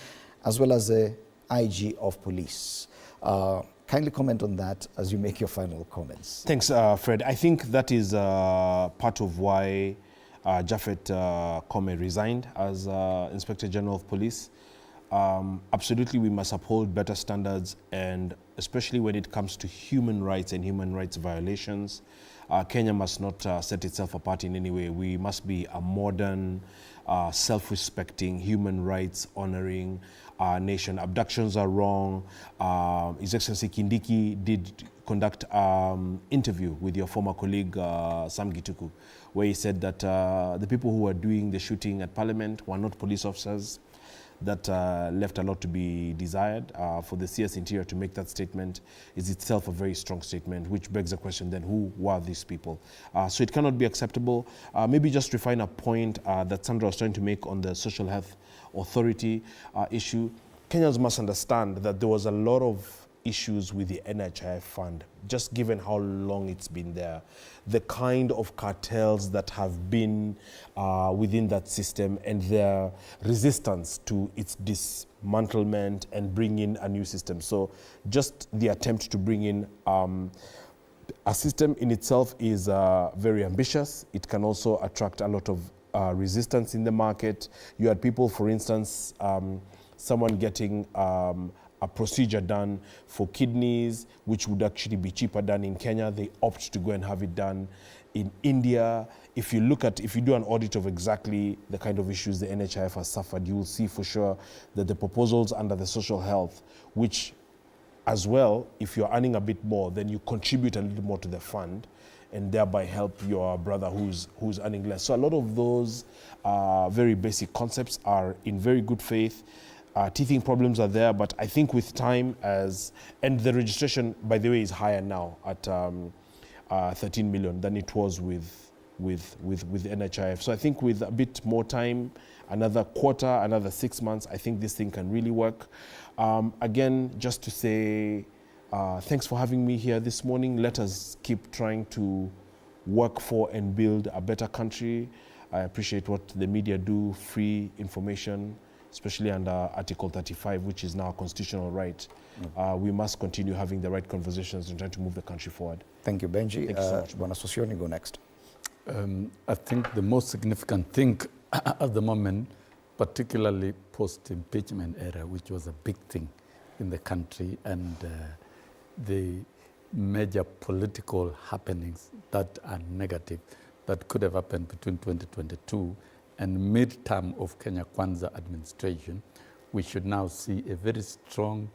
as well as the IG of Police. Kindly comment on that as you make your final comments. Thanks, Fred. I think that is part of why Japhet Koome resigned as Inspector General of Police. Absolutely, we must uphold better standards, and especially when it comes to human rights and human rights violations, Kenya must not set itself apart in any way. We must be a modern, self-respecting, human rights honoring nation. Abductions are wrong. His Excellency Kindiki did conduct interview with your former colleague Sam Gituku, where he said that the people who were doing the shooting at Parliament were not police officers. That left a lot to be desired. For the CS Interior to make that statement is itself a very strong statement, which begs the question then, who were these people? So it cannot be acceptable. Maybe just refine a point that Sandra was trying to make on the Social Health Authority issue. Kenyans must understand that there was a lot of issues with the NHIF fund, just given how long it's been there, the kind of cartels that have been within that system and their resistance to its dismantlement and bring in a new system. So just the attempt to bring in a system in itself is very ambitious. It can also attract a lot of resistance in the market. You had people, for instance, someone getting a procedure done for kidneys, which would actually be cheaper done in Kenya. They opt to go and have it done in India. If you do an audit of exactly the kind of issues the NHIF has suffered, you will see for sure that the proposals under the social health, which as well, if you're earning a bit more, then you contribute a little more to the fund and thereby help your brother who's earning less. So a lot of those very basic concepts are in very good faith. Teething problems are there, but I think with time and the registration, by the way, is higher now at 13 million than it was with NHIF. So I think with a bit more time, another quarter, another 6 months, I think this thing can really work. Again, just to say thanks for having me here this morning. Let us keep trying to work for and build a better country. I appreciate what the media do, free information, especially under Article 35, which is now a constitutional right. We must continue having the right conversations and trying to move the country forward. Thank you, Benji. Thank you so much. Bwana Sosioni, go next. I think the most significant thing at the moment, particularly post-impeachment era, which was a big thing in the country, and the major political happenings that are negative that could have happened between 2022 and mid-term of Kenya Kwanza administration, we should now see a very strong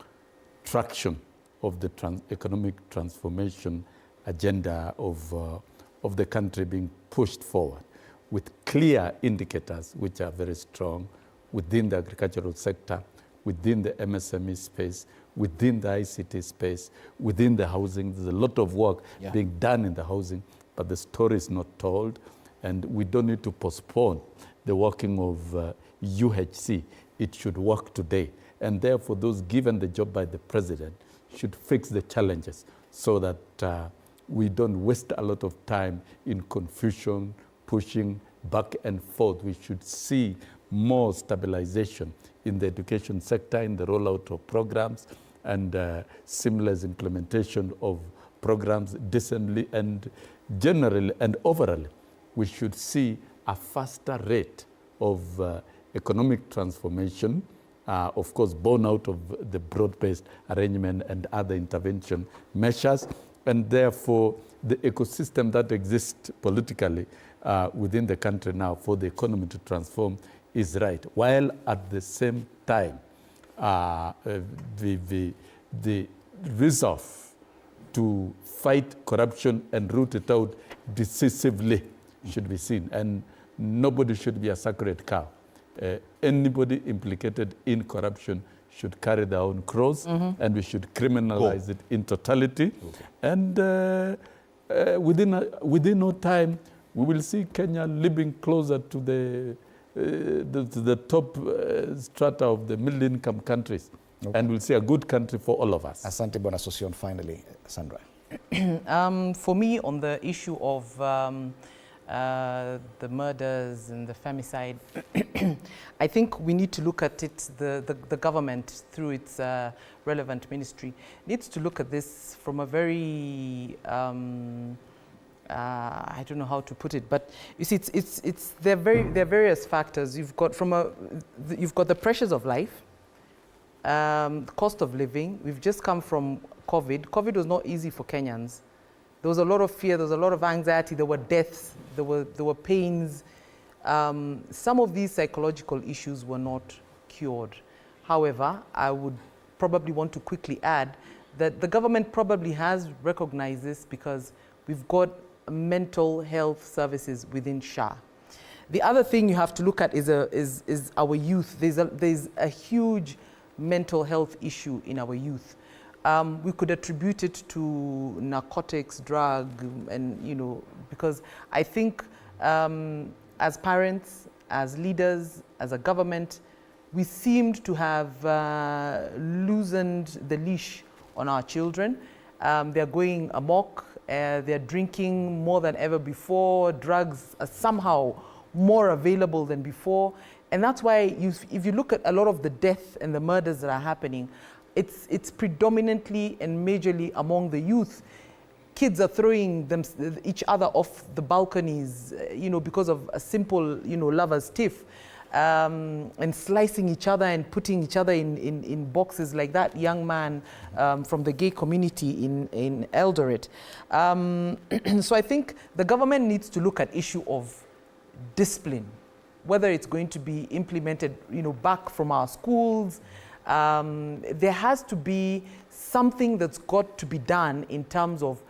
traction of the economic transformation agenda of the country being pushed forward with clear indicators which are very strong within the agricultural sector, within the MSME space, within the ICT space, within the housing. There's a lot of work being done in the housing, but the story is not told, and we don't need to postpone the working of UHC. It should work today. And therefore, those given the job by the president should fix the challenges so that we don't waste a lot of time in confusion, pushing back and forth. We should see more stabilization in the education sector, in the rollout of programs, and seamless implementation of programs decently and generally and overall. We should see a faster rate of economic transformation, of course, born out of the broad-based arrangement and other intervention measures, and therefore the ecosystem that exists politically within the country now for the economy to transform is right, while at the same time the resolve to fight corruption and root it out decisively should be seen, and nobody should be a sacred cow. Anybody implicated in corruption should carry their own cross, and we should criminalize it in totality. And within no time, we will see Kenya living closer to the top strata of the middle-income countries. And we'll see a good country for all of us. Asante Bwana Sosioni. Finally, Sandra. For me, on the issue of the murders and the femicide, I think we need to look at it, the government through its relevant ministry needs to look at this from a very, I don't know how to put it, but you see, there are various factors. You've got the pressures of life, cost of living. We've just come from COVID. COVID was not easy for Kenyans. There was a lot of fear, there was a lot of anxiety, there were deaths, there were pains. Some of these psychological issues were not cured. However, I would probably want to quickly add that the government probably has recognized this because we've got mental health services within SHA. The other thing you have to look at is our youth. There's a huge mental health issue in our youth. We could attribute it to narcotics, drug, and because I think as parents, as leaders, as a government, we seemed to have loosened the leash on our children. They're going amok. They're drinking more than ever before. Drugs are somehow more available than before. And that's why if you look at a lot of the death and the murders that are happening, it's predominantly and majorly among the youth. Kids are throwing each other off the balconies, because of a simple, lover's tiff, and slicing each other and putting each other in boxes like that young man from the gay community in Eldoret. So I think the government needs to look at issue of discipline, whether it's going to be implemented, back from our schools. There has to be something that's got to be done in terms of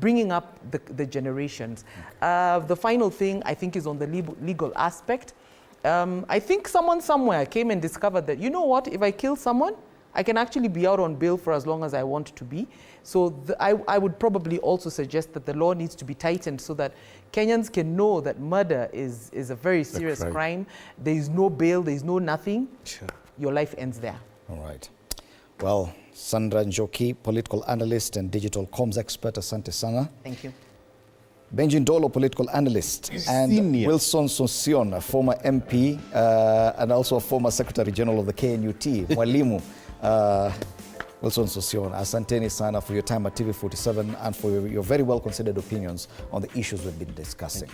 bringing up the generations. The final thing, I think, is on the legal aspect. I think someone somewhere came and discovered that, if I kill someone, I can actually be out on bail for as long as I want to be. So I would probably also suggest that the law needs to be tightened so that Kenyans can know that murder is a very serious crime. There is no bail, there is no nothing. Sure. Your life ends there. All right. Well, Sandra Njoki, political analyst and digital comms expert, asante sana. Thank you. Benjin Dolo, political analyst, and Senior. Wilson Sosion, a former MP and also a former Secretary General of the KNUT, Mwalimu. Wilson Sosion, asanteni sana for your time at TV47 and for your very well-considered opinions on the issues we've been discussing.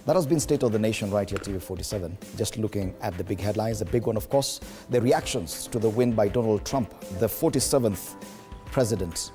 That has been State of the Nation right here at TV47. Just looking at the big headlines, the big one, of course, the reactions to the win by Donald Trump, the 47th president